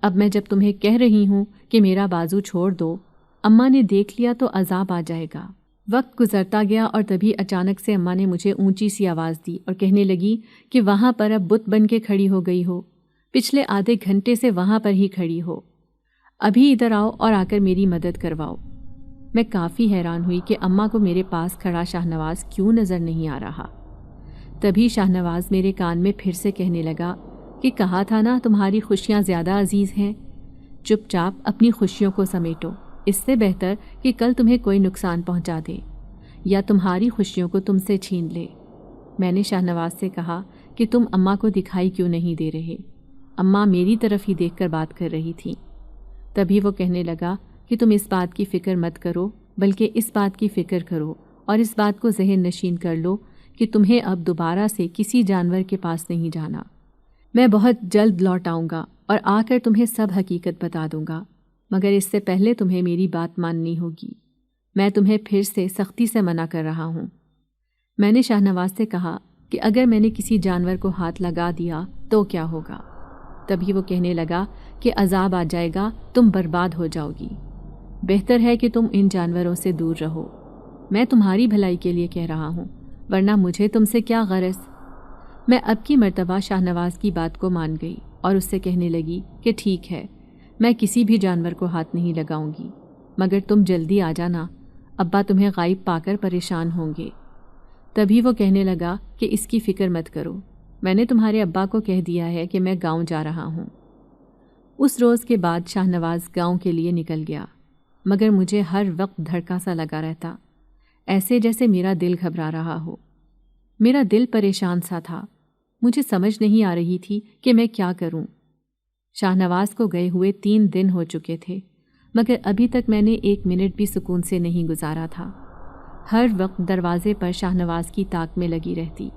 اب میں جب تمہیں کہہ رہی ہوں کہ میرا بازو چھوڑ دو، اماں نے دیکھ لیا تو عذاب آ جائے گا۔ وقت گزرتا گیا اور تبھی اچانک سے اماں نے مجھے اونچی سی آواز دی اور کہنے لگی کہ وہاں پر اب بت بن کے کھڑی ہو گئی ہو، پچھلے آدھے گھنٹے سے وہاں پر ہی کھڑی ہو، ابھی ادھر آؤ اور آ کر میری مدد کرواؤ۔ میں کافی حیران ہوئی کہ اماں کو میرے پاس کھڑا شاہنواز کیوں نظر نہیں آ رہا۔ تبھی شاہنواز میرے کان میں پھر سے کہنے لگا کہ کہا تھا نا تمہاری خوشیاں زیادہ عزیز ہیں، چپ چاپ اپنی خوشیوں کو سمیٹو، اس سے بہتر کہ کل تمہیں کوئی نقصان پہنچا دے یا تمہاری خوشیوں کو تم سے چھین لے۔ میں نے شاہنواز سے کہا کہ تم اماں کو دکھائی کیوں نہیں دے رہے؟ اماں میری طرف ہی دیکھ کر بات کر رہی تھیں۔ تبھی وہ کہنے لگا کہ تم اس بات کی فکر مت کرو، بلکہ اس بات کی فکر کرو اور اس بات کو ذہن نشین کر لو کہ تمہیں اب دوبارہ سے کسی جانور کے پاس نہیں جانا۔ میں بہت جلد لوٹ آؤں گا اور آ کر تمہیں سب حقیقت بتا دوں گا، مگر اس سے پہلے تمہیں میری بات ماننی ہوگی۔ میں تمہیں پھر سے سختی سے منع کر رہا ہوں۔ میں نے شاہنواز سے کہا کہ اگر میں نے کسی جانور کو ہاتھ لگا دیا تو کیا ہوگا؟ تبھی وہ کہنے لگا کہ عذاب آ جائے گا، تم برباد ہو جاؤ گی۔ بہتر ہے کہ تم ان جانوروں سے دور رہو۔ میں تمہاری بھلائی کے لیے کہہ رہا ہوں، ورنہ مجھے تم سے کیا غرض؟ میں اب کی مرتبہ شاہنواز کی بات کو مان گئی اور اس سے کہنے لگی کہ ٹھیک ہے، میں کسی بھی جانور کو ہاتھ نہیں لگاؤں گی، مگر تم جلدی آ جانا، ابا تمہیں غائب پا کر پریشان ہوں گے۔ تبھی وہ کہنے لگا کہ اس کی فکر مت کرو، میں نے تمہارے ابا کو کہہ دیا ہے کہ میں گاؤں جا رہا ہوں۔ اس روز کے بعد شاہنواز گاؤں کے لیے نکل گیا، مگر مجھے ہر وقت دھڑکا سا لگا رہتا، ایسے جیسے میرا دل گھبرا رہا ہو۔ میرا دل پریشان سا تھا، مجھے سمجھ نہیں آ رہی تھی کہ میں کیا کروں۔ شاہنواز کو گئے ہوئے 3 دن ہو چکے تھے، مگر ابھی تک میں نے 1 منٹ بھی سکون سے نہیں گزارا تھا۔ ہر وقت دروازے پر شاہنواز کی تاک میں لگی رہتی۔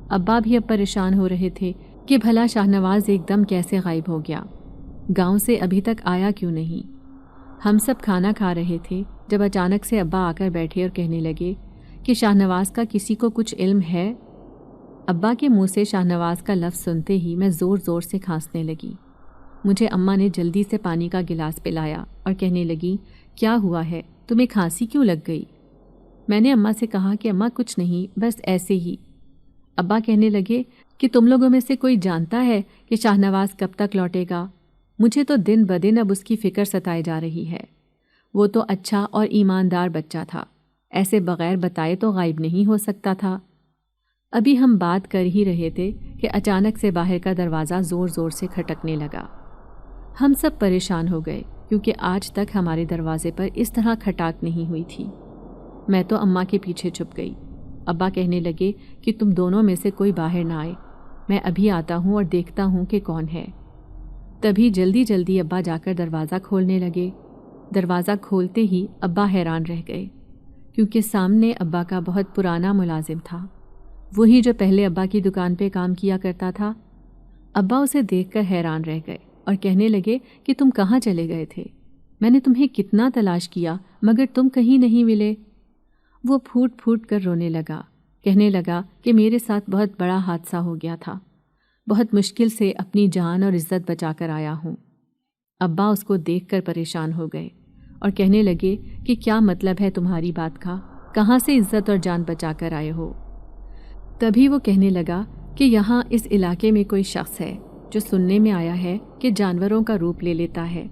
ابا بھی اب پریشان ہو رہے تھے کہ بھلا شاہنواز ایک دم کیسے غائب ہو گیا، گاؤں سے ابھی تک آیا کیوں نہیں۔ ہم سب کھانا کھا رہے تھے جب اچانک سے ابا آ کر بیٹھے اور کہنے لگے کہ شاہنواز کا کسی کو کچھ علم ہے؟ ابا کے منہ سے شاہنواز کا لفظ سنتے ہی میں زور زور سے کھانسنے لگی۔ مجھے اماں نے جلدی سے پانی کا گلاس پلایا اور کہنے لگی، کیا ہوا ہے، تمہیں کھانسی کیوں لگ گئی؟ میں نے اماں سے کہا کہ اماں کچھ نہیں، بس ایسے ہی۔ ابا کہنے لگے کہ تم لوگوں میں سے کوئی جانتا ہے کہ شاہنواز کب تک لوٹے گا؟ مجھے تو دن بدن اب اس کی فکر ستائے جا رہی ہے۔ وہ تو اچھا اور ایماندار بچہ تھا، ایسے بغیر بتائے تو غائب نہیں ہو سکتا تھا۔ ابھی ہم بات کر ہی رہے تھے کہ اچانک سے باہر کا دروازہ زور زور سے کھٹکنے لگا۔ ہم سب پریشان ہو گئے کیونکہ آج تک ہمارے دروازے پر اس طرح کھٹاک نہیں ہوئی تھی۔ میں تو اماں کے پیچھے چھپ گئی۔ ابا کہنے لگے کہ تم دونوں میں سے کوئی باہر نہ آئے، میں ابھی آتا ہوں اور دیکھتا ہوں کہ کون ہے۔ تبھی جلدی جلدی ابا جا کر دروازہ کھولنے لگے۔ دروازہ کھولتے ہی ابا حیران رہ گئے، کیونکہ سامنے ابا کا بہت پرانا ملازم تھا، وہی جو پہلے ابا کی دکان پہ کام کیا کرتا تھا۔ ابا اسے دیکھ کر حیران رہ گئے اور کہنے لگے کہ تم کہاں چلے گئے تھے؟ میں نے تمہیں کتنا تلاش کیا مگر تم کہیں نہیں ملے۔ وہ پھوٹ پھوٹ کر رونے لگا، کہنے لگا کہ میرے ساتھ بہت بڑا حادثہ ہو گیا تھا، بہت مشکل سے اپنی جان اور عزت بچا کر آیا ہوں۔ ابا اس کو دیکھ کر پریشان ہو گئے اور کہنے لگے کہ کیا مطلب ہے تمہاری بات کا، کہاں سے عزت اور جان بچا کر آئے ہو؟ تبھی وہ کہنے لگا کہ یہاں اس علاقے میں کوئی شخص ہے جو سننے میں آیا ہے کہ جانوروں کا روپ لے لیتا ہے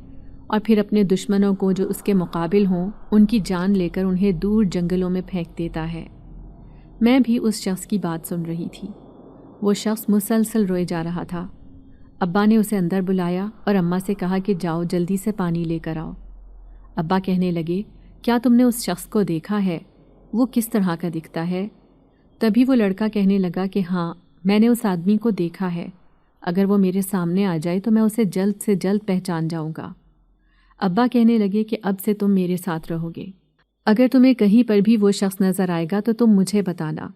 اور پھر اپنے دشمنوں کو جو اس کے مقابل ہوں ان کی جان لے کر انہیں دور جنگلوں میں پھینک دیتا ہے۔ میں بھی اس شخص کی بات سن رہی تھی۔ وہ شخص مسلسل روئے جا رہا تھا۔ ابا نے اسے اندر بلایا اور اماں سے کہا کہ جاؤ جلدی سے پانی لے کر آؤ۔ ابا کہنے لگے، کیا تم نے اس شخص کو دیکھا ہے؟ وہ کس طرح کا دکھتا ہے؟ تبھی وہ لڑکا کہنے لگا کہ ہاں، میں نے اس آدمی کو دیکھا ہے، اگر وہ میرے سامنے آ جائے تو میں اسے جلد سے جلد پہچان جاؤں گا۔ ابا کہنے لگے کہ اب سے تم میرے ساتھ رہو گے، اگر تمہیں کہیں پر بھی وہ شخص نظر آئے گا تو تم مجھے بتانا،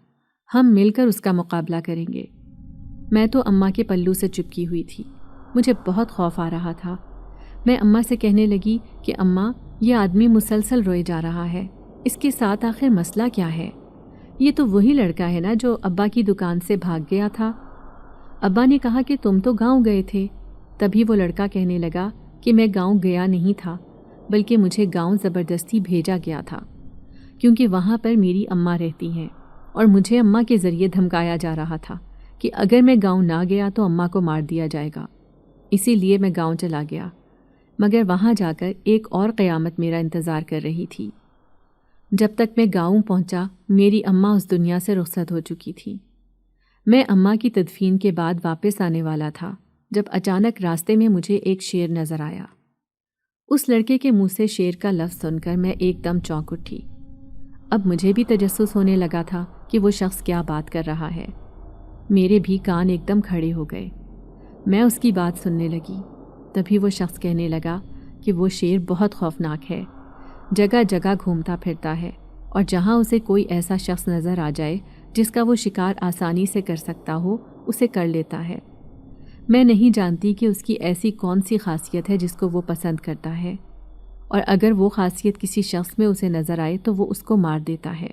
ہم مل کر اس کا مقابلہ کریں گے۔ میں تو اماں کے پلو سے چپکی ہوئی تھی، مجھے بہت خوف آ رہا تھا۔ میں اماں سے کہنے لگی کہ اماں، یہ آدمی مسلسل روئے جا رہا ہے، اس کے ساتھ آخر مسئلہ کیا ہے؟ یہ تو وہی لڑکا ہے نا جو ابا کی دکان سے بھاگ گیا تھا۔ ابا نے کہا کہ تم تو گاؤں گئے تھے۔ تبھی وہ لڑکا کہنے لگا کہ میں گاؤں گیا نہیں تھا، بلکہ مجھے گاؤں زبردستی بھیجا گیا تھا، کیونکہ وہاں پر میری اماں رہتی ہیں، اور مجھے اماں کے ذریعے دھمکایا جا رہا تھا کہ اگر میں گاؤں نہ گیا تو اماں کو مار دیا جائے گا۔ اسی لیے میں گاؤں چلا گیا، مگر وہاں جا کر ایک اور قیامت میرا انتظار کر رہی تھی۔ جب تک میں گاؤں پہنچا میری اماں اس دنیا سے رخصت ہو چکی تھی۔ میں اماں کی تدفین کے بعد واپس آنے والا تھا جب اچانک راستے میں مجھے ایک شیر نظر آیا۔ اس لڑکے کے منہ سے شیر کا لفظ سن کر میں ایک دم چونک اٹھی۔ اب مجھے بھی تجسس ہونے لگا تھا کہ وہ شخص کیا بات کر رہا ہے۔ میرے بھی کان ایک دم کھڑے ہو گئے۔ میں اس کی بات سننے لگی۔ تبھی وہ شخص کہنے لگا کہ وہ شیر بہت خوفناک ہے، جگہ جگہ گھومتا پھرتا ہے، اور جہاں اسے کوئی ایسا شخص نظر آ جائے جس کا وہ شکار آسانی سے کر سکتا ہو، اسے کر لیتا ہے۔ میں نہیں جانتی کہ اس کی ایسی کون سی خاصیت ہے جس کو وہ پسند کرتا ہے، اور اگر وہ خاصیت کسی شخص میں اسے نظر آئے تو وہ اس کو مار دیتا ہے۔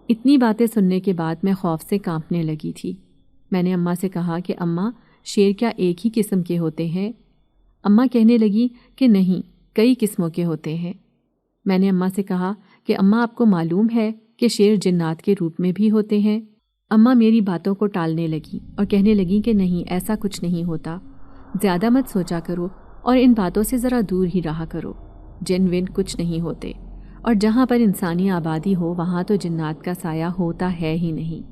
اتنی باتیں سننے کے بعد میں خوف سے کانپنے لگی تھی۔ میں نے اماں سے کہا کہ اماں، شیر کیا ایک ہی قسم کے ہوتے ہیں؟ اماں کہنے لگی کہ نہیں، کئی قسموں کے ہوتے ہیں۔ میں نے اماں سے کہا کہ اماں، آپ کو معلوم ہے کہ شیر جنات کے روپ میں بھی ہوتے ہیں؟ اماں میری باتوں کو ٹالنے لگی اور کہنے لگی کہ نہیں، ایسا کچھ نہیں ہوتا، زیادہ مت سوچا کرو اور ان باتوں سے ذرا دور ہی رہا کرو، جن ون کچھ نہیں ہوتے، اور جہاں پر انسانی آبادی ہو وہاں تو جنات کا سایہ ہوتا ہے ہی نہیں،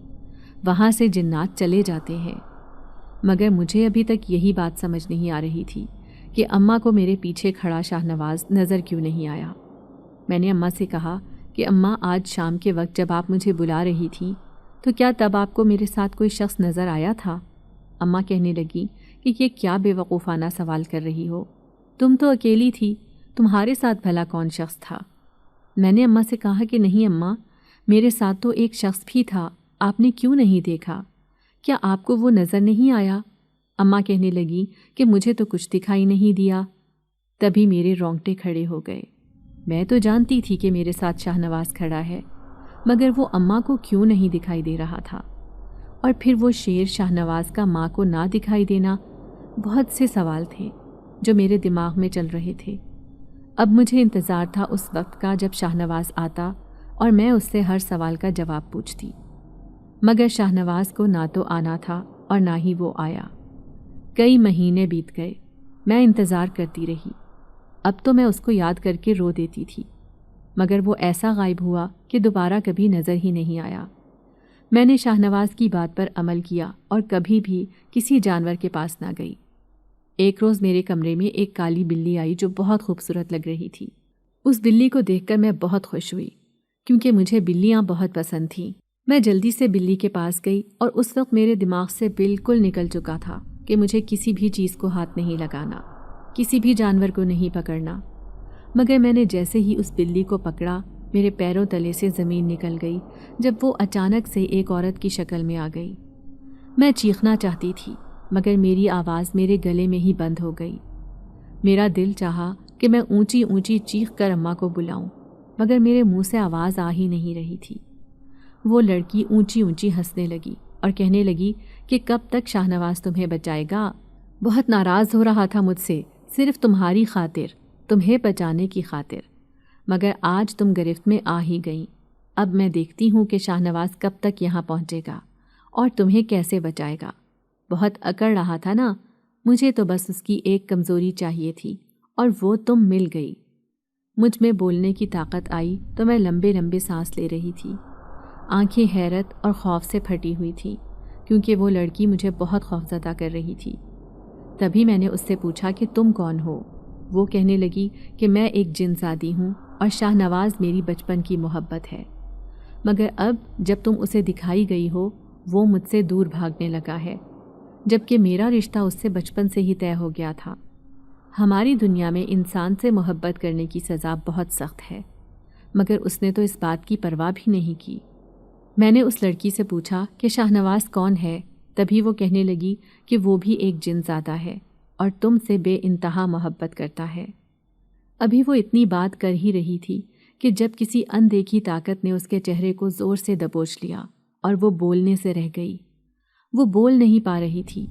وہاں سے جنات چلے جاتے ہیں۔ مگر مجھے ابھی تک یہی بات سمجھ نہیں آ رہی تھی کہ اماں کو میرے پیچھے کھڑا شاہ نواز نظر کیوں نہیں آیا۔ میں نے اماں سے کہا کہ اماں، آج شام کے وقت جب آپ مجھے بلا رہی تھیں تو کیا تب آپ کو میرے ساتھ کوئی شخص نظر آیا تھا؟ اماں کہنے لگی کہ یہ کیا بے وقوفانہ سوال کر رہی ہو، تم تو اکیلی تھی، تمہارے ساتھ بھلا کون شخص تھا؟ میں نے اماں سے کہا کہ نہیں اماں، میرے ساتھ تو ایک شخص بھی تھا، آپ نے کیوں نہیں دیکھا؟ کیا آپ کو وہ نظر نہیں آیا؟ اماں کہنے لگی کہ مجھے تو کچھ دکھائی نہیں دیا۔ تبھی میرے رونگٹے کھڑے ہو گئے۔ میں تو جانتی تھی کہ میرے ساتھ شاہ نواز کھڑا ہے، مگر وہ اماں کو کیوں نہیں دکھائی دے رہا تھا؟ اور پھر وہ شیر شاہ نواز کا ماں کو نہ دکھائی دینا، بہت سے سوال تھے جو میرے دماغ میں چل رہے تھے۔ اب مجھے انتظار تھا اس وقت کا جب شاہ نواز آتا اور میں اس سے ہر سوال کا جواب پوچھتی، مگر شاہ نواز کو نہ تو آنا تھا اور نہ ہی وہ آیا۔ کئی مہینے بیت گئے، میں انتظار کرتی رہی۔ اب تو میں اس کو یاد کر کے رو دیتی تھی، مگر وہ ایسا غائب ہوا کہ دوبارہ کبھی نظر ہی نہیں آیا۔ میں نے شاہ نواز کی بات پر عمل کیا اور کبھی بھی کسی جانور کے پاس نہ گئی۔ ایک روز میرے کمرے میں ایک کالی بلی آئی جو بہت خوبصورت لگ رہی تھی۔ اس بلی کو دیکھ کر میں بہت خوش ہوئی، کیونکہ مجھے بلیاں بہت پسند تھیں۔ میں جلدی سے بلی کے پاس گئی اور اس وقت میرے دماغ سے بالکل نکل چکا تھا کہ مجھے کسی بھی چیز کو ہاتھ نہیں لگانا، کسی بھی جانور کو نہیں پکڑنا۔ مگر میں نے جیسے ہی اس بلی کو پکڑا، میرے پیروں تلے سے زمین نکل گئی جب وہ اچانک سے ایک عورت کی شکل میں آ گئی۔ میں چیخنا چاہتی تھی، مگر میری آواز میرے گلے میں ہی بند ہو گئی۔ میرا دل چاہا کہ میں اونچی اونچی چیخ کر اماں کو بلاؤں، مگر میرے منہ سے آواز آ ہی نہیں رہی تھی۔ وہ لڑکی اونچی اونچی ہنسنے لگی اور کہنے لگی کہ کب تک شاہ نواز تمہیں بچائے گا؟ بہت ناراض ہو رہا تھا مجھ سے، صرف تمہاری خاطر، تمہیں بچانے کی خاطر، مگر آج تم گرفت میں آ ہی گئیں۔ اب میں دیکھتی ہوں کہ شاہ نواز کب تک یہاں پہنچے گا اور تمہیں کیسے بچائے گا۔ بہت اکڑ رہا تھا نا، مجھے تو بس اس کی ایک کمزوری چاہیے تھی اور وہ تم مل گئی۔ مجھ میں بولنے کی طاقت آئی تو میں لمبے لمبے سانس لے رہی تھی۔ آنکھیں حیرت اور خوف سے پھٹی ہوئی تھیں، کیونکہ وہ لڑکی مجھے بہت خوفزدہ کر رہی تھی۔ تبھی میں نے اس سے پوچھا کہ تم کون ہو؟ وہ کہنے لگی کہ میں ایک جن زادی ہوں اور شاہ نواز میری بچپن کی محبت ہے، مگر اب جب تم اسے دکھائی گئی ہو وہ مجھ سے دور بھاگنے لگا ہے، جبکہ میرا رشتہ اس سے بچپن سے ہی طے ہو گیا تھا۔ ہماری دنیا میں انسان سے محبت کرنے کی سزا بہت سخت ہے، مگر اس نے تو اس بات کی پرواہ بھی نہیں کی۔ میں نے اس لڑکی سے پوچھا کہ شاہ نواز کون ہے، تبھی وہ کہنے لگی کہ وہ بھی ایک جن زادہ ہے اور تم سے بے انتہا محبت کرتا ہے۔ ابھی وہ اتنی بات کر ہی رہی تھی کہ جب کسی اندیکھی طاقت نے اس کے چہرے کو زور سے دبوچ لیا اور وہ بولنے سے رہ گئی۔ وہ بول نہیں پا رہی تھی،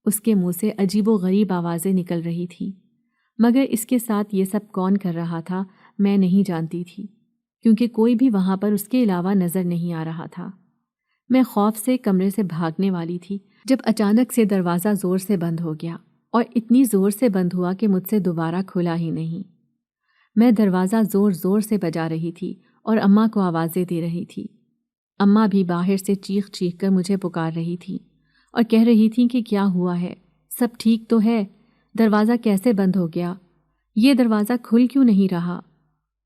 اس کے منہ سے عجیب و غریب آوازیں نکل رہی تھیں، مگر اس کے ساتھ یہ سب کون کر رہا تھا میں نہیں جانتی تھی، کیونکہ کوئی بھی وہاں پر اس کے علاوہ نظر نہیں آ رہا تھا۔ میں خوف سے کمرے سے بھاگنے والی تھی جب اچانک سے دروازہ زور سے بند ہو گیا، اور اتنی زور سے بند ہوا کہ مجھ سے دوبارہ کھلا ہی نہیں۔ میں دروازہ زور زور سے بجا رہی تھی اور اماں کو آوازیں دے رہی تھی۔ اماں بھی باہر سے چیخ چیخ کر مجھے پکار رہی تھی اور کہہ رہی تھیں کہ کیا ہوا ہے، سب ٹھیک تو ہے، دروازہ کیسے بند ہو گیا، یہ دروازہ کھل کیوں نہیں رہا۔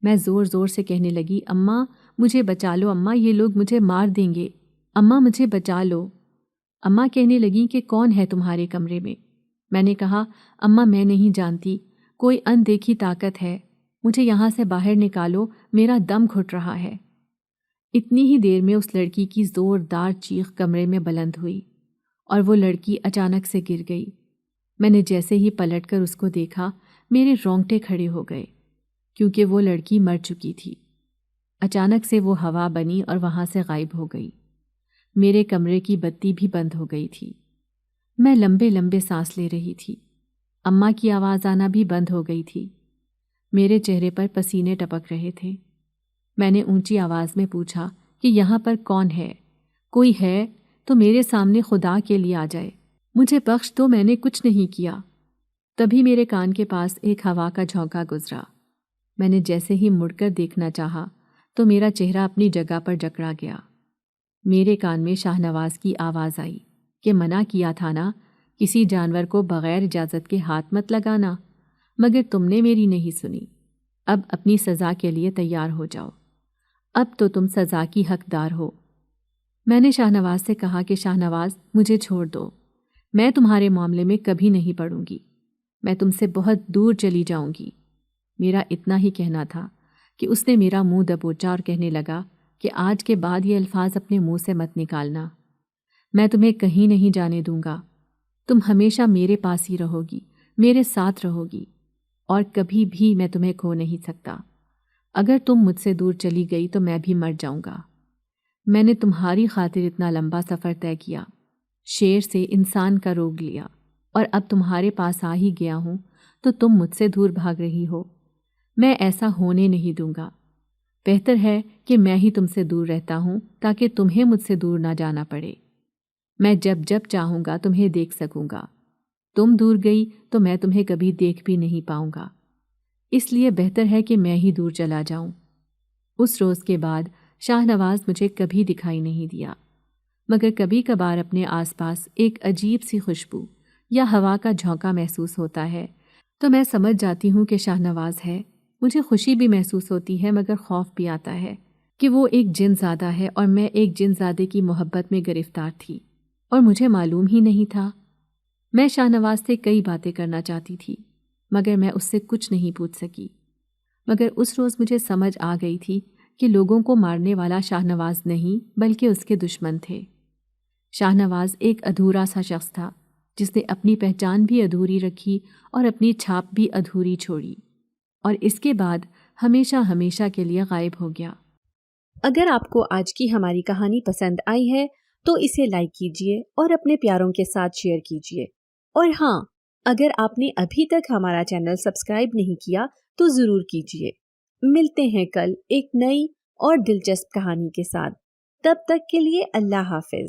میں زور زور سے کہنے لگی، اماں مجھے بچا لو، اماں یہ لوگ مجھے مار دیں گے، اماں مجھے بچا لو۔ اماں کہنے لگیں کہ کون ہے تمہارے کمرے میں؟ میں نے کہا، اماں میں نہیں جانتی، کوئی اندیکھی طاقت ہے، مجھے یہاں سے باہر نکالو، میرا دم گھٹ رہا ہے۔ اتنی ہی دیر میں اس لڑکی کی زوردار چیخ کمرے میں بلند ہوئی اور وہ لڑکی اچانک سے گر گئی۔ میں نے جیسے ہی پلٹ کر اس کو دیکھا، میرے رونگٹے کھڑے ہو گئے، کیونکہ وہ لڑکی مر چکی تھی۔ اچانک سے وہ ہوا بنی اور وہاں سے غائب ہو گئی۔ میرے کمرے کی بتی بھی بند ہو گئی تھی۔ میں لمبے لمبے سانس لے رہی تھی۔ اماں کی آواز آنا بھی بند ہو گئی تھی۔ میرے چہرے پر پسینے ٹپک رہے تھے۔ میں نے اونچی آواز میں پوچھا کہ یہاں پر کون ہے؟ کوئی ہے تو میرے سامنے خدا کے لیے آ جائے، مجھے بخش دو، میں نے کچھ نہیں کیا۔ تبھی میرے کان کے پاس ایک ہوا کا جھونکا گزرا۔ میں نے جیسے ہی مڑ کر دیکھنا چاہا تو میرا چہرہ اپنی جگہ پر جکڑا گیا۔ میرے کان میں شاہ نواز کی آواز آئی کہ منع کیا تھا نا، کسی جانور کو بغیر اجازت کے ہاتھ مت لگانا، مگر تم نے میری نہیں سنی۔ اب اپنی سزا کے لیے تیار ہو جاؤ، اب تو تم سزا کی حقدار ہو۔ میں نے شاہ نواز سے کہا کہ شاہ نواز مجھے چھوڑ دو، میں تمہارے معاملے میں کبھی نہیں پڑوں گی، میں تم سے بہت دور چلی جاؤں گی۔ میرا اتنا ہی کہنا تھا کہ اس نے میرا منہ دبوچا اور کہنے لگا کہ آج کے بعد یہ الفاظ اپنے منہ سے مت نکالنا، میں تمہیں کہیں نہیں جانے دوں گا، تم ہمیشہ میرے پاس ہی رہو گی، میرے ساتھ رہو گی، اور کبھی بھی میں تمہیں کھو نہیں سکتا۔ اگر تم مجھ سے دور چلی گئی تو میں بھی مر جاؤں گا۔ میں نے تمہاری خاطر اتنا لمبا سفر طے کیا، شیر سے انسان کا روگ لیا، اور اب تمہارے پاس آ ہی گیا ہوں تو تم مجھ سے دور بھاگ رہی ہو۔ میں ایسا ہونے نہیں دوں گا، بہتر ہے کہ میں ہی تم سے دور رہتا ہوں تاکہ تمہیں مجھ سے دور نہ جانا پڑے۔ میں جب جب چاہوں گا تمہیں دیکھ سکوں گا، تم دور گئی تو میں تمہیں کبھی دیکھ بھی نہیں پاؤں گا، اس لیے بہتر ہے کہ میں ہی دور چلا جاؤں۔ اس روز کے بعد شاہ نواز مجھے کبھی دکھائی نہیں دیا، مگر کبھی کبھار اپنے آس پاس ایک عجیب سی خوشبو یا ہوا کا جھونکا محسوس ہوتا ہے تو میں سمجھ جاتی ہوں کہ شاہ نواز ہے۔ مجھے خوشی بھی محسوس ہوتی ہے مگر خوف بھی آتا ہے کہ وہ ایک جن زادہ ہے اور میں ایک جن زادے کی محبت میں گرفتار تھی اور مجھے معلوم ہی نہیں تھا۔ میں شاہ نواز سے کئی باتیں کرنا چاہتی تھی مگر میں اس سے کچھ نہیں پوچھ سکی، مگر اس روز مجھے سمجھ آ گئی تھی کہ لوگوں کو مارنے والا شاہ نواز نہیں بلکہ اس کے دشمن تھے۔ شاہ نواز ایک ادھورا سا شخص تھا جس نے اپنی پہچان بھی ادھوری رکھی اور اپنی چھاپ بھی ادھوری چھوڑی، اور اس کے بعد ہمیشہ ہمیشہ کے لیے غائب ہو گیا۔ اگر آپ کو آج کی ہماری کہانی پسند آئی ہے تو اسے لائک کیجیے اور اپنے پیاروں کے ساتھ شیئر کیجیے، اور ہاں، اگر آپ نے ابھی تک ہمارا چینل سبسکرائب نہیں کیا تو ضرور کیجیے۔ ملتے ہیں کل ایک نئی اور دلچسپ کہانی کے ساتھ، تب تک کے لیے اللہ حافظ۔